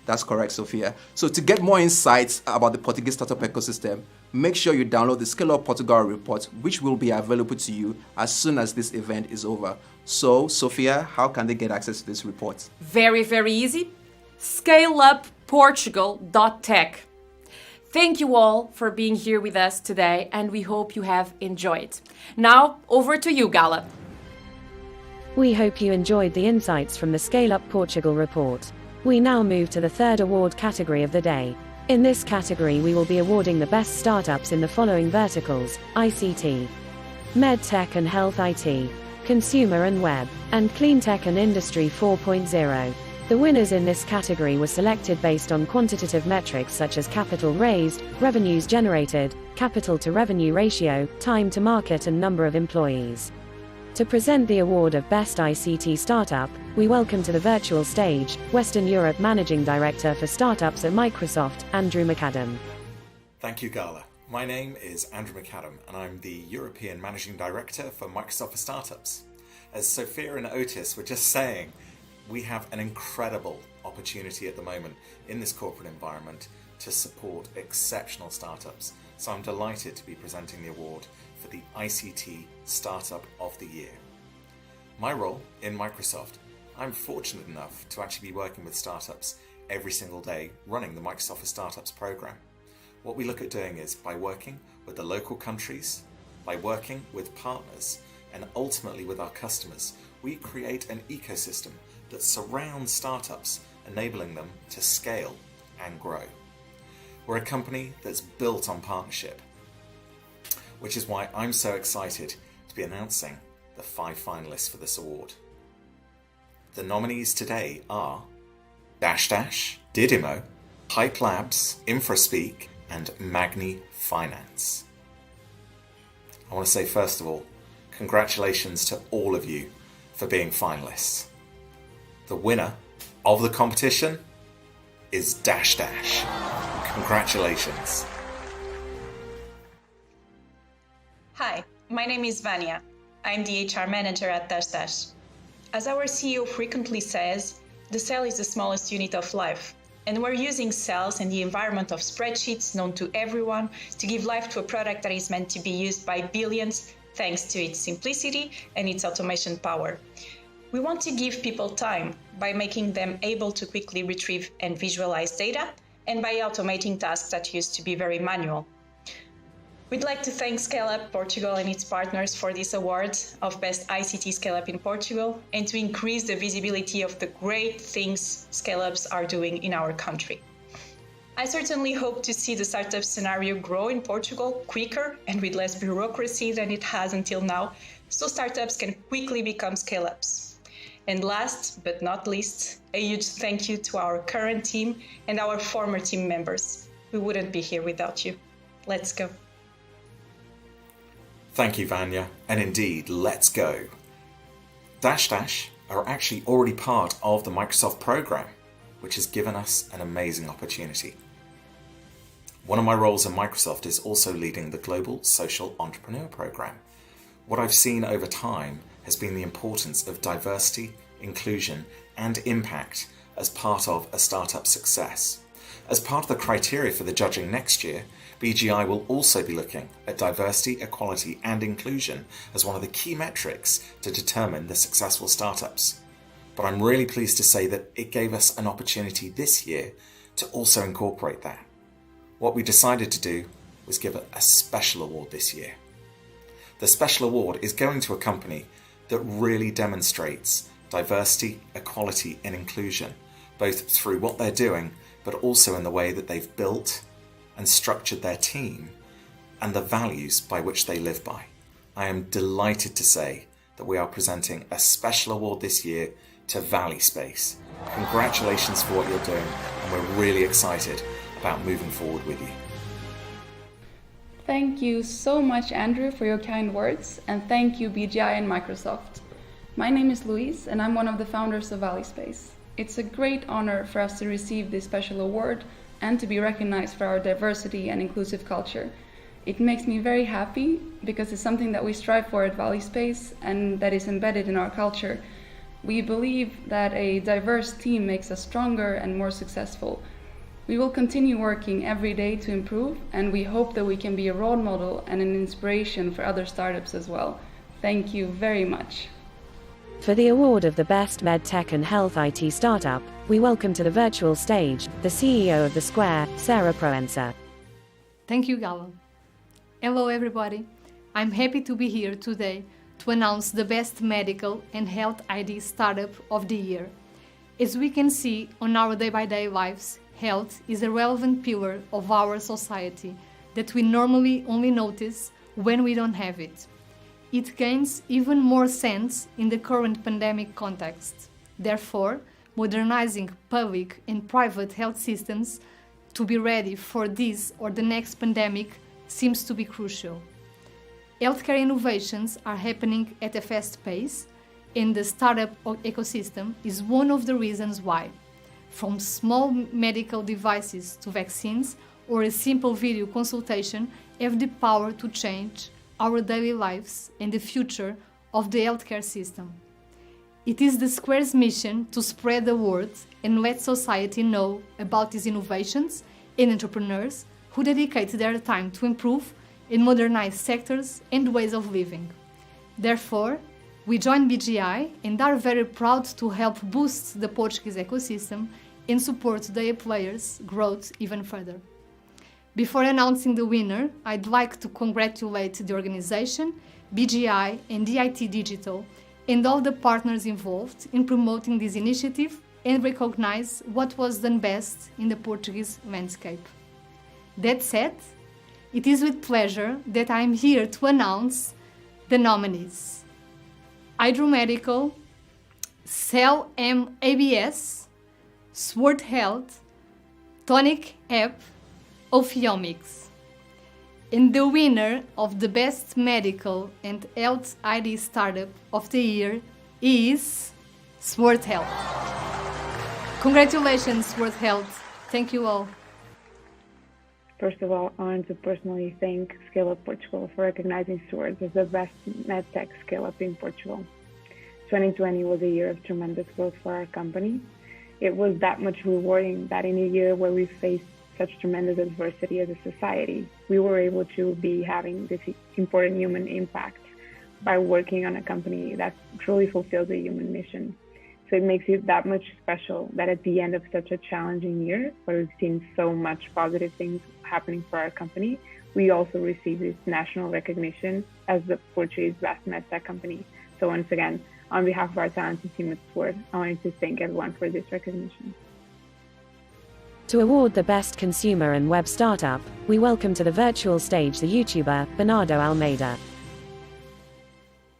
That's correct, Sophia. So to get more insights about the Portuguese startup ecosystem, make sure you download the Scaleup Portugal report, which will be available to you as soon as this event is over. So, Sophia, how can they get access to this report? Very, very easy. ScaleupPortugal.tech. Thank you all for being here with us today, and we hope you have enjoyed. Now, over to you, Gala. We hope you enjoyed the insights from the Scaleup Portugal report. We now move to the third award category of the day. In this category we will be awarding the best startups in the following verticals: ICT, MedTech and Health IT, Consumer and Web, and Cleantech and Industry 4.0. The winners in this category were selected based on quantitative metrics such as capital raised, revenues generated, capital to revenue ratio, time to market and number of employees. To present the award of Best ICT Startup, we welcome to the virtual stage, Western Europe Managing Director for Startups at Microsoft, Andrew McAdam. Thank you, Gala. My name is Andrew McAdam, and I'm the European Managing Director for Microsoft for Startups. As Sophia and Otis were just saying, we have an incredible opportunity at the moment in this corporate environment to support exceptional startups. So I'm delighted to be presenting the award for the ICT Startup of the Year. My role in Microsoft, I'm fortunate enough to actually be working with startups every single day running the Microsoft for Startups program. What we look at doing is by working with the local countries, by working with partners, and ultimately with our customers, we create an ecosystem that surrounds startups, enabling them to scale and grow. We're a company that's built on partnership, which is why I'm so excited to be announcing the 5 finalists for this award. The nominees today are Didimo, Hype Labs, InfraSpeak, and Magni Finance. I want to say first of all, congratulations to all of you for being finalists. The winner of the competition is Congratulations. Hi, my name is Vania. I'm the HR manager at Dash. As our CEO frequently says, the cell is the smallest unit of life, and we're using cells and the environment of spreadsheets known to everyone to give life to a product that is meant to be used by billions thanks to its simplicity and its automation power. We want to give people time by making them able to quickly retrieve and visualize data, and by automating tasks that used to be very manual. We'd like to thank Scaleup Portugal and its partners for this award of Best ICT Scale-Up in Portugal, and to increase the visibility of the great things scale-ups are doing in our country. I certainly hope to see the startup scenario grow in Portugal quicker and with less bureaucracy than it has until now, so startups can quickly become scale-ups. And last but not least, a huge thank you to our current team and our former team members. We wouldn't be here without you. Let's go. Thank you, Vanya, and indeed, let's go. Dash are actually already part of the Microsoft program, which has given us an amazing opportunity. One of my roles in Microsoft is also leading the Global Social Entrepreneur Program. What I've seen over time has been the importance of diversity, inclusion, and impact as part of a startup success. As part of the criteria for the judging next year, BGI will also be looking at diversity, equality, and inclusion as one of the key metrics to determine the successful startups. But I'm really pleased to say that it gave us an opportunity this year to also incorporate that. What we decided to do was give a special award this year. The special award is going to a company that really demonstrates diversity, equality, and inclusion, both through what they're doing, but also in the way that they've built and structured their team and the values by which they live by. I am delighted to say that we are presenting a special award this year to Valley Space. Congratulations for what you're doing, and we're really excited about moving forward with you. Thank you so much, Andrew, for your kind words, and thank you, BGI and Microsoft. My name is Louise, and I'm one of the founders of Valley Space. It's a great honor for us to receive this special award and to be recognized for our diversity and inclusive culture. It makes me very happy because it's something that we strive for at Valley Space and that is embedded in our culture. We believe that a diverse team makes us stronger and more successful. We will continue working every day to improve, and we hope that we can be a role model and an inspiration for other startups as well. Thank you very much. For the award of the Best MedTech and Health IT Startup, we welcome to the virtual stage the CEO of The Square, Sarah Proença. Thank you, Gala. Hello, everybody. I'm happy to be here today to announce the Best Medical and Health IT Startup of the Year. As we can see on our day-by-day lives, health is a relevant pillar of our society that we normally only notice when we don't have it. It gains even more sense in the current pandemic context. Therefore, modernizing public and private health systems to be ready for this or the next pandemic seems to be crucial. Healthcare innovations are happening at a fast pace, and the startup ecosystem is one of the reasons why. From small medical devices to vaccines or a simple video consultation have the power to change our daily lives and the future of the healthcare system. It is the Square's mission to spread the word and let society know about these innovations and entrepreneurs who dedicate their time to improve and modernize sectors and ways of living. Therefore, we join BGI and are very proud to help boost the Portuguese ecosystem and support their players' growth even further. Before announcing the winner, I'd like to congratulate the organization, BGI and EIT Digital, and all the partners involved in promoting this initiative and recognize what was done best in the Portuguese landscape. That said, it is with pleasure that I am here to announce the nominees. Hydromedical, Cell ABS, Sword Health, Tonic App, Ophiomics. And the winner of the Best Medical and Health ID Startup of the Year is Sword Health. Congratulations, Sword Health. Thank you all. First of all, I want to personally thank Scaleup Portugal for recognizing Swords as the best medtech scale-up in Portugal. 2020 was a year of tremendous growth for our company. It was that much rewarding that in a year where we faced such tremendous adversity as a society, we were able to be having this important human impact by working on a company that truly fulfills a human mission. So it makes it that much special that at the end of such a challenging year, where we've seen so much positive things happening for our company, we also receive this national recognition as the Portuguese best medtech company. So once again, on behalf of our talented team at Sword, I wanted to thank everyone for this recognition. To award the Best Consumer and Web Startup, we welcome to the virtual stage the YouTuber, Bernardo Almeida.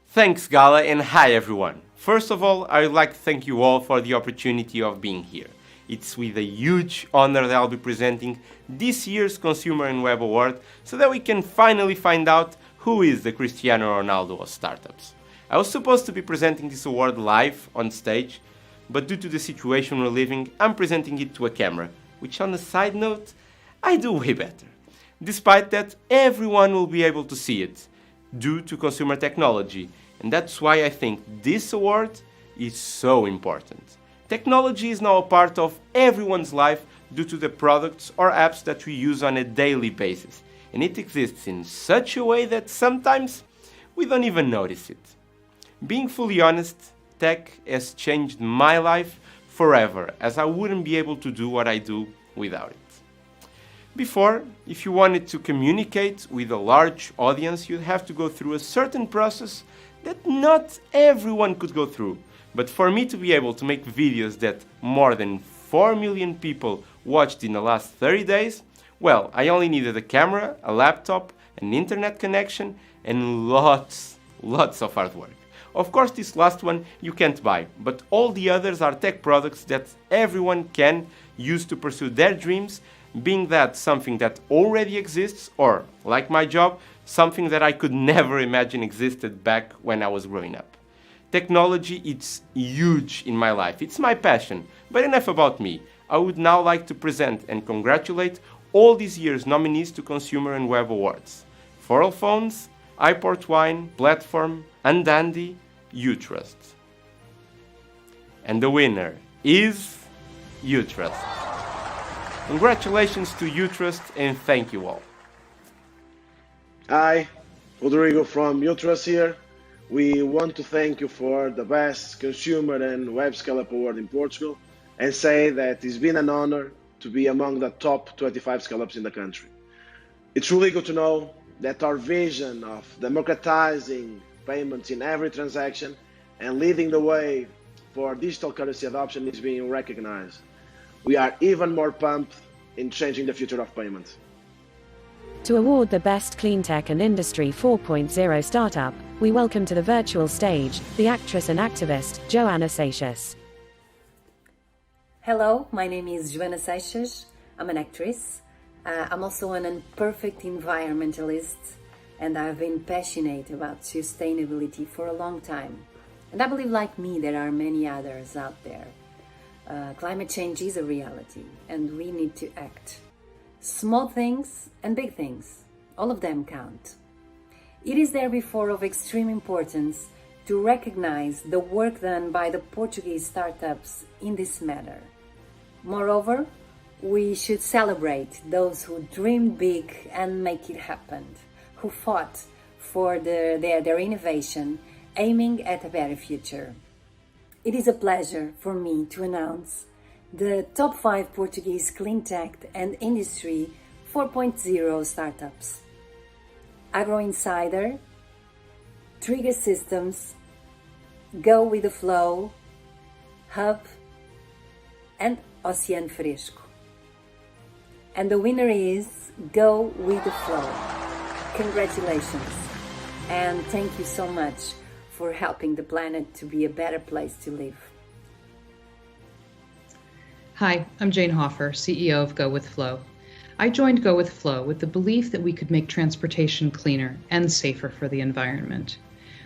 Thanks, Gala, and hi everyone. First of all, I would like to thank you all for the opportunity of being here. It's with a huge honor that I'll be presenting this year's Consumer and Web Award so that we can finally find out who is the Cristiano Ronaldo of startups. I was supposed to be presenting this award live on stage, but due to the situation we're living, I'm presenting it to a camera, which on a side note, I do way better. Despite that, everyone will be able to see it, due to consumer technology, and that's why I think this award is so important. Technology is now a part of everyone's life due to the products or apps that we use on a daily basis, and it exists in such a way that sometimes we don't even notice it. Being fully honest, tech has changed my life forever, as I wouldn't be able to do what I do without it. Before, if you wanted to communicate with a large audience, you'd have to go through a certain process that not everyone could go through. But for me to be able to make videos that more than 4 million people watched in the last 30 days, well, I only needed a camera, a laptop, an internet connection, and lots of hard work. Of course, this last one you can't buy, but all the others are tech products that everyone can use to pursue their dreams, being that something that already exists, or, like my job, something that I could never imagine existed back when I was growing up. Technology, it's huge in my life, it's my passion, but enough about me. I would now like to present and congratulate all this year's nominees to Consumer and Web Awards. For All Phones, iPort Wine, Platform, and Dandy, Utrust. And the winner is Utrust. Congratulations to Utrust and thank you all. Hi, Rodrigo from Utrust here. We want to thank you for the best Consumer and Web Scaleup Award in Portugal and say that it's been an honor to be among the top 25 scale-ups in the country. It's really good to know that our vision of democratizing payments in every transaction and leading the way for digital currency adoption is being recognized. We are even more pumped in changing the future of payment. To award the Best Cleantech and Industry 4.0 Startup, we welcome to the virtual stage the actress and activist, Joana Seixas. Hello, my name is Joana Seixas. I'm an actress. I'm also an imperfect environmentalist, and I've been passionate about sustainability for a long time. And I believe, like me, there are many others out there. Climate change is a reality, and we need to act. Small things and big things, all of them count. It is therefore of extreme importance to recognize the work done by the Portuguese startups in this matter. Moreover, we should celebrate those who dreamed big and make it happen, who fought for their innovation, aiming at a better future. It is a pleasure for me to announce the top 5 Portuguese cleantech and industry 4.0 startups: Agro Insider, Trigger Systems, Go with the Flow, Hub, and Oceano Fresco. And the winner is Go with the Flow. Congratulations, and thank you so much for helping the planet to be a better place to live. Hi, I'm Jane Hoffer, CEO of Go with Flow. I joined Go with Flow with the belief that we could make transportation cleaner and safer for the environment.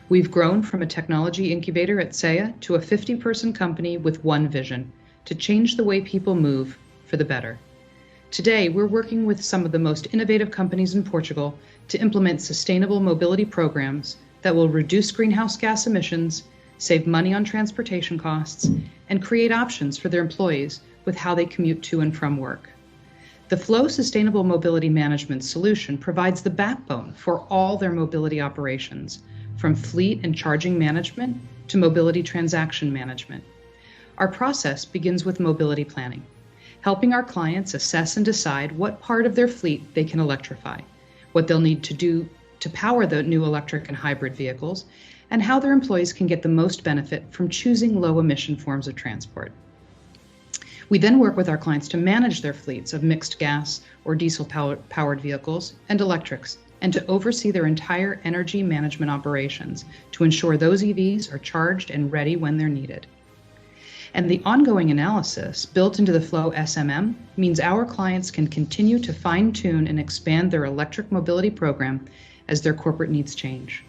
We've grown from a technology incubator at SEA to a 50-person company with one vision: to change the way people move for the better. Today, we're working with some of the most innovative companies in Portugal to implement sustainable mobility programs that will reduce greenhouse gas emissions, save money on transportation costs, and create options for their employees with how they commute to and from work. The Flow Sustainable Mobility Management solution provides the backbone for all their mobility operations, from fleet and charging management to mobility transaction management. Our process begins with mobility planning, helping our clients assess and decide what part of their fleet they can electrify, what they'll need to do to power the new electric and hybrid vehicles, and how their employees can get the most benefit from choosing low-emission forms of transport. We then work with our clients to manage their fleets of mixed gas or diesel-powered vehicles and electrics, and to oversee their entire energy management operations to ensure those EVs are charged and ready when they're needed. And the ongoing analysis built into the Flow SMM means our clients can continue to fine-tune and expand their electric mobility program as their corporate needs change.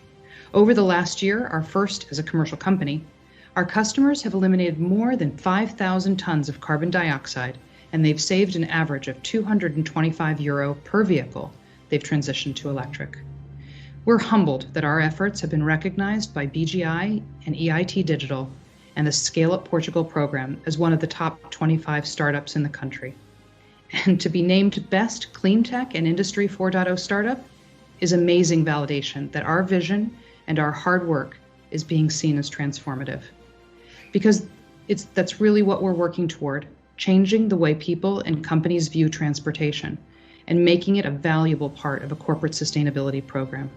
Over the last year, our first as a commercial company, our customers have eliminated more than 5,000 tons of carbon dioxide, and they've saved an average of €225 per vehicle they've transitioned to electric. We're humbled that our efforts have been recognized by BGI and EIT Digital and the Scaleup Portugal program as one of the top 25 startups in the country. And to be named Best Cleantech and Industry 4.0 Startup is amazing validation that our vision and our hard work is being seen as transformative. Because that's really what we're working toward, changing the way people and companies view transportation and making it a valuable part of a corporate sustainability program.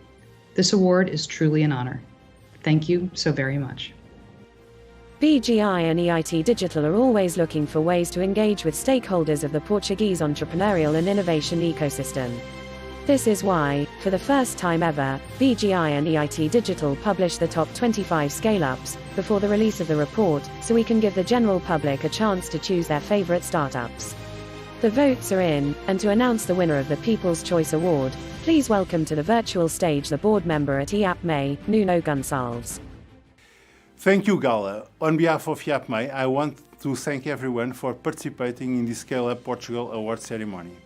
This award is truly an honor. Thank you so very much. BGI and EIT Digital are always looking for ways to engage with stakeholders of the Portuguese entrepreneurial and innovation ecosystem. This is why, for the first time ever, BGI and EIT Digital publish the top 25 scale-ups before the release of the report, so we can give the general public a chance to choose their favorite startups. The votes are in, and to announce the winner of the People's Choice Award, please welcome to the virtual stage the board member at IAPMEI, Nuno Gonçalves. Thank you, Gala. On behalf of IAPMEI, I want to thank everyone for participating in the Scaleup Portugal Award ceremony.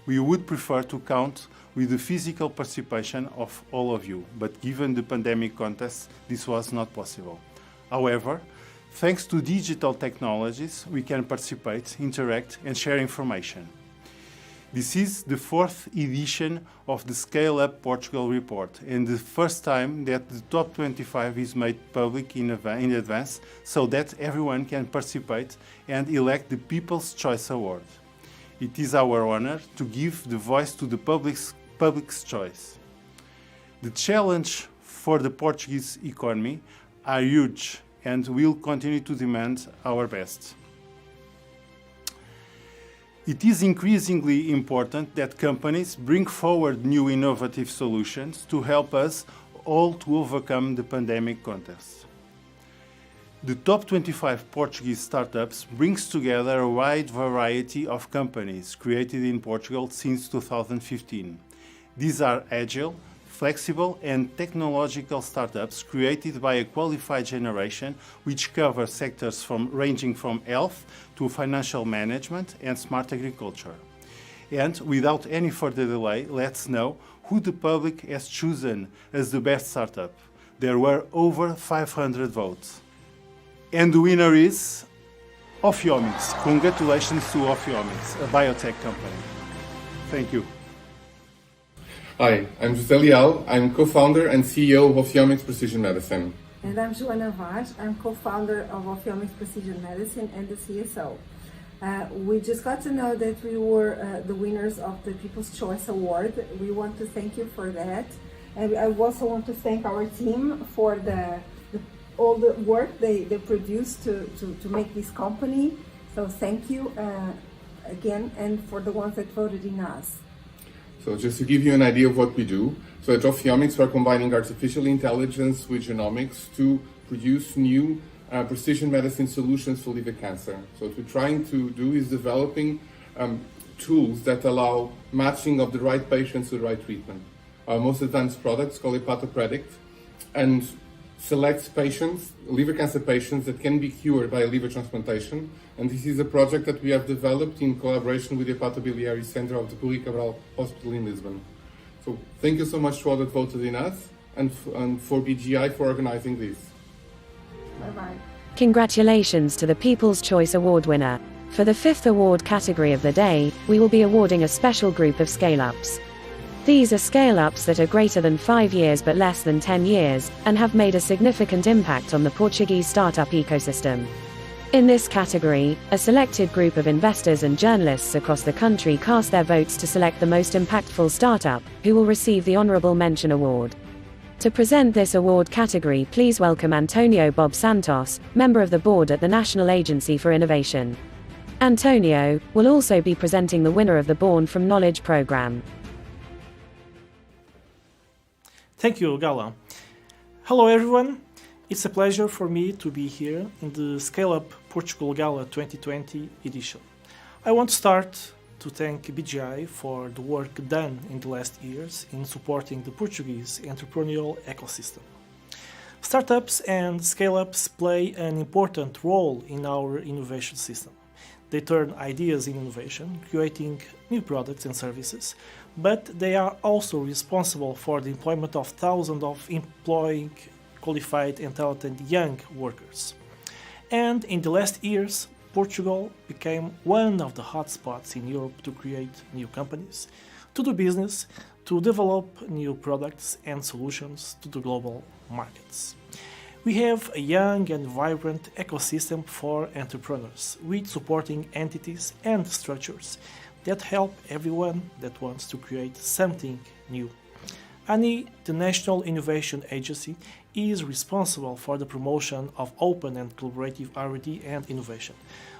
We would prefer to count with the physical participation of all of you, but given the pandemic context, this was not possible. However, thanks to digital technologies, we can participate, interact, and share information. This is the 4th edition of the Scaleup Portugal report, and the first time that the top 25 is made public in advance, so that everyone can participate and elect the People's Choice Award. It is our honor to give the voice to the public's choice. The challenge for the Portuguese economy are huge and will continue to demand our best. It is increasingly important that companies bring forward new innovative solutions to help us all to overcome the pandemic context. The top 25 Portuguese startups brings together a wide variety of companies created in Portugal since 2015. These are agile, flexible and technological startups created by a qualified generation which cover sectors ranging from health to financial management and smart agriculture. And without any further delay, let's know who the public has chosen as the best startup. There were over 500 votes. And the winner is Ophthalmics. Congratulations to Ophthalmics, a biotech company. Thank you. Hi, I'm José Leal. I'm co-founder and CEO of Ophthalmics Precision Medicine. And I'm Joana Vaz. I'm co-founder of Ophthalmics Precision Medicine and the CSO. We just got to know that we were the winners of the People's Choice Award. We want to thank you for that. And I also want to thank our team for all the work they produced to make this company. So thank you again, and for the ones that voted in us. So just to give you an idea of what we do, so at Ophthalmics we're combining artificial intelligence with genomics to produce new precision medicine solutions for liver cancer. So what we're trying to do is developing tools that allow matching of the right patients to the right treatment. Our most advanced product is called HepatoPredict and selects patients, liver cancer patients that can be cured by a liver transplantation. And this is a project that we have developed in collaboration with the Hepatobiliary Center of the Rui Cabral Hospital in Lisbon. So thank you so much to all that voted in us and for BGI for organizing this. Bye-bye. Congratulations to the People's Choice Award winner. For the 5th award category of the day, we will be awarding a special group of scale-ups. These are scale-ups that are greater than 5 years but less than 10 years, and have made a significant impact on the Portuguese startup ecosystem. In this category, a selected group of investors and journalists across the country cast their votes to select the most impactful startup, who will receive the Honourable Mention Award. To present this award category, please welcome Antonio Bob Santos, member of the board at the National Agency for Innovation. Antonio will also be presenting the winner of the Born from Knowledge programme. Thank you, Gala. Hello everyone, it's a pleasure for me to be here in the Scaleup Portugal Gala 2020 edition. I want to start to thank BGI for the work done in the last years in supporting the Portuguese entrepreneurial ecosystem. Startups and scale-ups play an important role in our innovation system. They turn ideas into innovation, creating new products and services, but they are also responsible for the employment of thousands of employing qualified and talented young workers. And in the last years, Portugal became one of the hotspots in Europe to create new companies, to do business, to develop new products and solutions to the global markets. We have a young and vibrant ecosystem for entrepreneurs, with supporting entities and structures that help everyone that wants to create something new. ANI, the National Innovation Agency, is responsible for the promotion of open and collaborative R&D and innovation,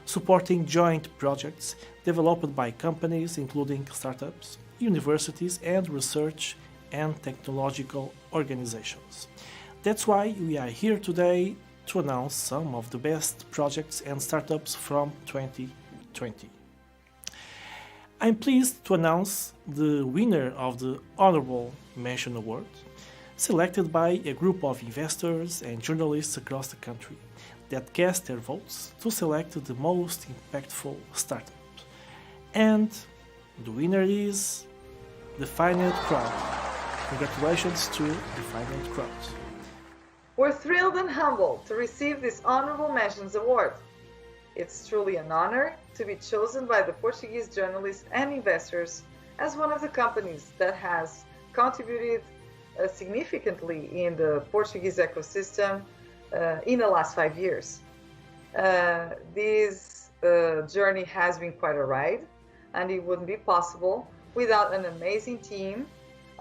supporting joint projects developed by companies including startups, universities, and research and technological organizations. That's why we are here today to announce some of the best projects and startups from 2020. I'm pleased to announce the winner of the Honourable Mention Award, selected by a group of investors and journalists across the country that cast their votes to select the most impactful startup. And the winner is the Finite Crowd. Congratulations to the Finite Crowd. We're thrilled and humbled to receive this Honourable Mentions Award. It's truly an honor to be chosen by the Portuguese journalists and investors as one of the companies that has contributed significantly in the Portuguese ecosystem in the last 5 years. This journey has been quite a ride, and it wouldn't be possible without an amazing team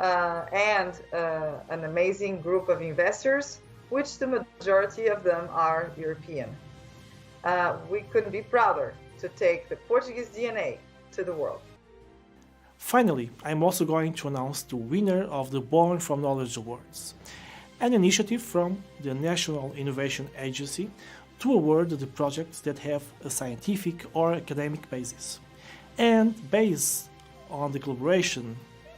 and an amazing group of investors which the majority of them are European. We couldn't be prouder to take the Portuguese DNA to the world. Finally, I'm also going to announce the winner of the Born from Knowledge Awards, an initiative from the National Innovation Agency to award the projects that have a scientific or academic basis. And based on the collaboration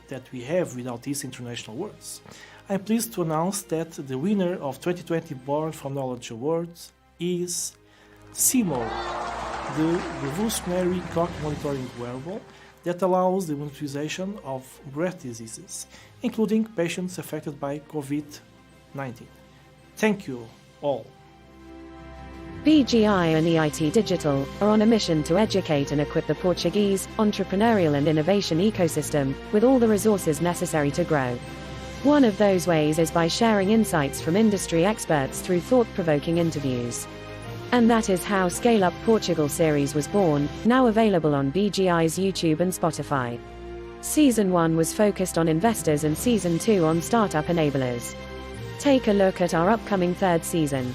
that we have with Altice International Awards, I'm pleased to announce that the winner of 2020 Born from Knowledge Awards is SAPO, the revolutionary cock monitoring wearable that allows the monitorization of breath diseases, including patients affected by COVID-19. Thank you all. BGI and EIT Digital are on a mission to educate and equip the Portuguese entrepreneurial and innovation ecosystem with all the resources necessary to grow. One of those ways is by sharing insights from industry experts through thought-provoking interviews. And that is how Scaleup Portugal series was born, now available on BGI's YouTube and Spotify. Season 1 was focused on investors and Season 2 on startup enablers. Take a look at our upcoming third season.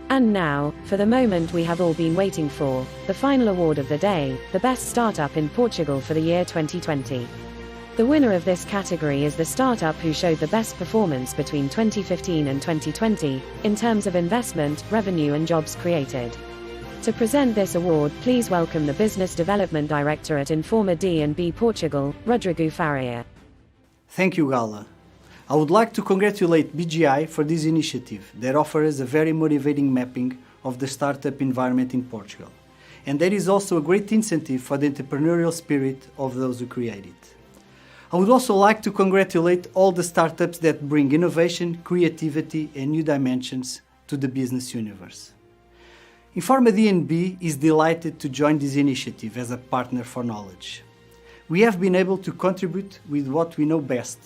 And now, for the moment we have all been waiting for, the final award of the day, the best startup in Portugal for the year 2020. The winner of this category is the startup who showed the best performance between 2015 and 2020, in terms of investment, revenue and jobs created. To present this award, please welcome the Business Development Director at Informa D&B Portugal, Rodrigo Faria. Thank you, Gala. I would like to congratulate BGI for this initiative that offers a very motivating mapping of the startup environment in Portugal. And there is also a great incentive for the entrepreneurial spirit of those who create it. I would also like to congratulate all the startups that bring innovation, creativity and new dimensions to the business universe. Informa D&B is delighted to join this initiative as a partner for knowledge. We have been able to contribute with what we know best,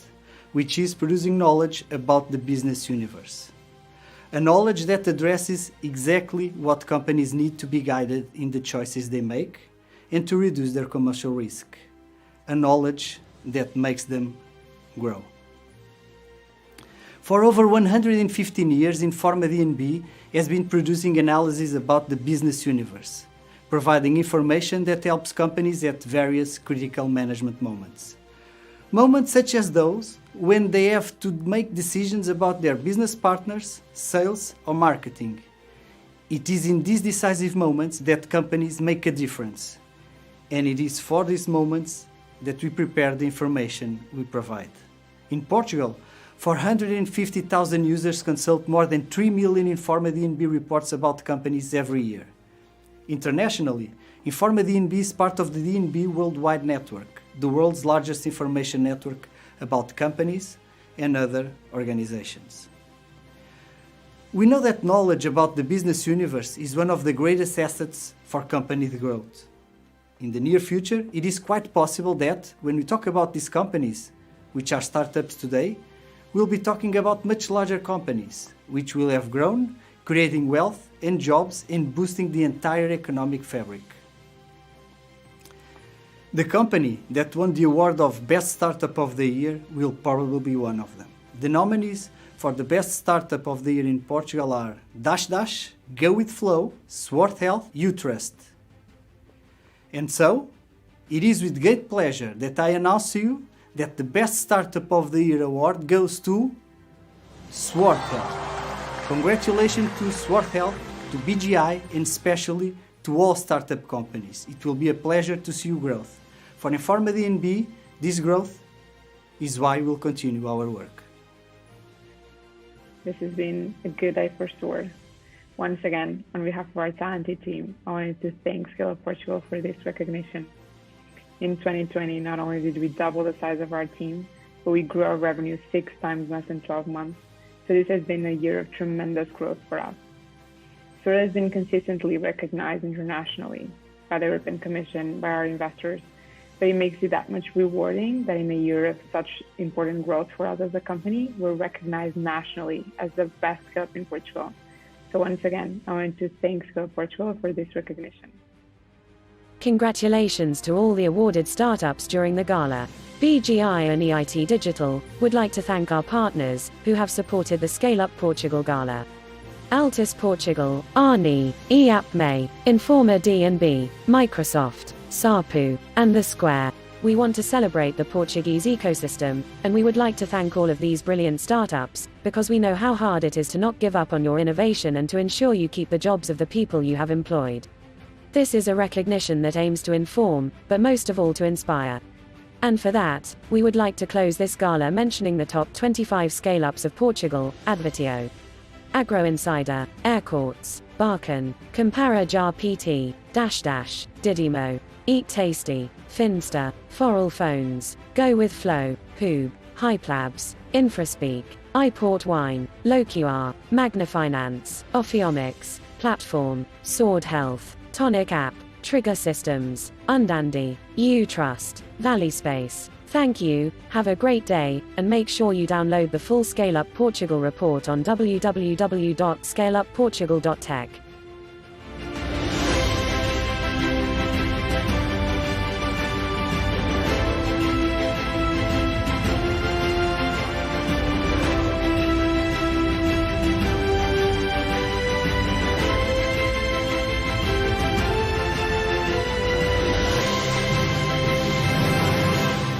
which is producing knowledge about the business universe. A knowledge that addresses exactly what companies need to be guided in the choices they make and to reduce their commercial risk. A knowledge that makes them grow. For over 115 years, Informa D&B has been producing analysis about the business universe, providing information that helps companies at various critical management moments. Moments such as those when they have to make decisions about their business partners, sales or marketing. It is in these decisive moments that companies make a difference. And it is for these moments that we prepare the information we provide. In Portugal, 450,000 users consult more than 3 million Informa D&B reports about companies every year. Internationally, Informa D&B is part of the D&B Worldwide Network, the world's largest information network about companies and other organizations. We know that knowledge about the business universe is one of the greatest assets for company growth. In the near future, it is quite possible that, when we talk about these companies, which are startups today, we'll be talking about much larger companies, which will have grown, creating wealth and jobs and boosting the entire economic fabric. The company that won the award of Best Startup of the Year will probably be one of them. The nominees for the Best Startup of the Year in Portugal are Go with Flow, Sword Health, Utrust. And so, It is with great pleasure that I announce to you that the Best Startup of the Year award goes to Sword Health. Congratulations to Sword Health, to BGI, and especially to all startup companies. It will be a pleasure to see your growth. For Informa D&B, this growth is why we'll continue our work. This has been a good day for Sword. Once again, on behalf of our talented team, I wanted to thank Scaleup Portugal for this recognition. In 2020, not only did we double the size of our team, but we grew our revenue 6 times in less than 12 months. So this has been a year of tremendous growth for us. Sword has been consistently recognized internationally by the European Commission, by our investors, but it makes it that much rewarding that in a year of such important growth for us as a company, we're recognized nationally as the best scale-up in Portugal. So once again, I want to thank Scaleup Portugal for this recognition. Congratulations to all the awarded startups during the gala. BGI and EIT Digital would like to thank our partners who have supported the Scaleup Portugal Gala. Altice Portugal, IAPMEI, Informa D&B, Microsoft, SAPO, and The Square. We want to celebrate the Portuguese ecosystem, and we would like to thank all of these brilliant startups, because we know how hard it is to not give up on your innovation and to ensure you keep the jobs of the people you have employed. This is a recognition that aims to inform, but most of all to inspire. And for that, we would like to close this gala mentioning the top 25 scale-ups of Portugal: Advertio, Agro Insider, Aircourts, Barcan, Compara Jar PT, Didimo, Eat Tasty, Finster, Foral Phones, Go With Flow, Hoob, Hyplabs, Infraspeak, iPort Wine, LoQR, Magnafinance, Ophiomics, Platform, Sword Health, Tonic App, Trigger Systems, Undandy, Utrust, Valley Space. Thank you, have a great day, and make sure you download the full Scaleup Portugal report on www.scaleupportugal.tech.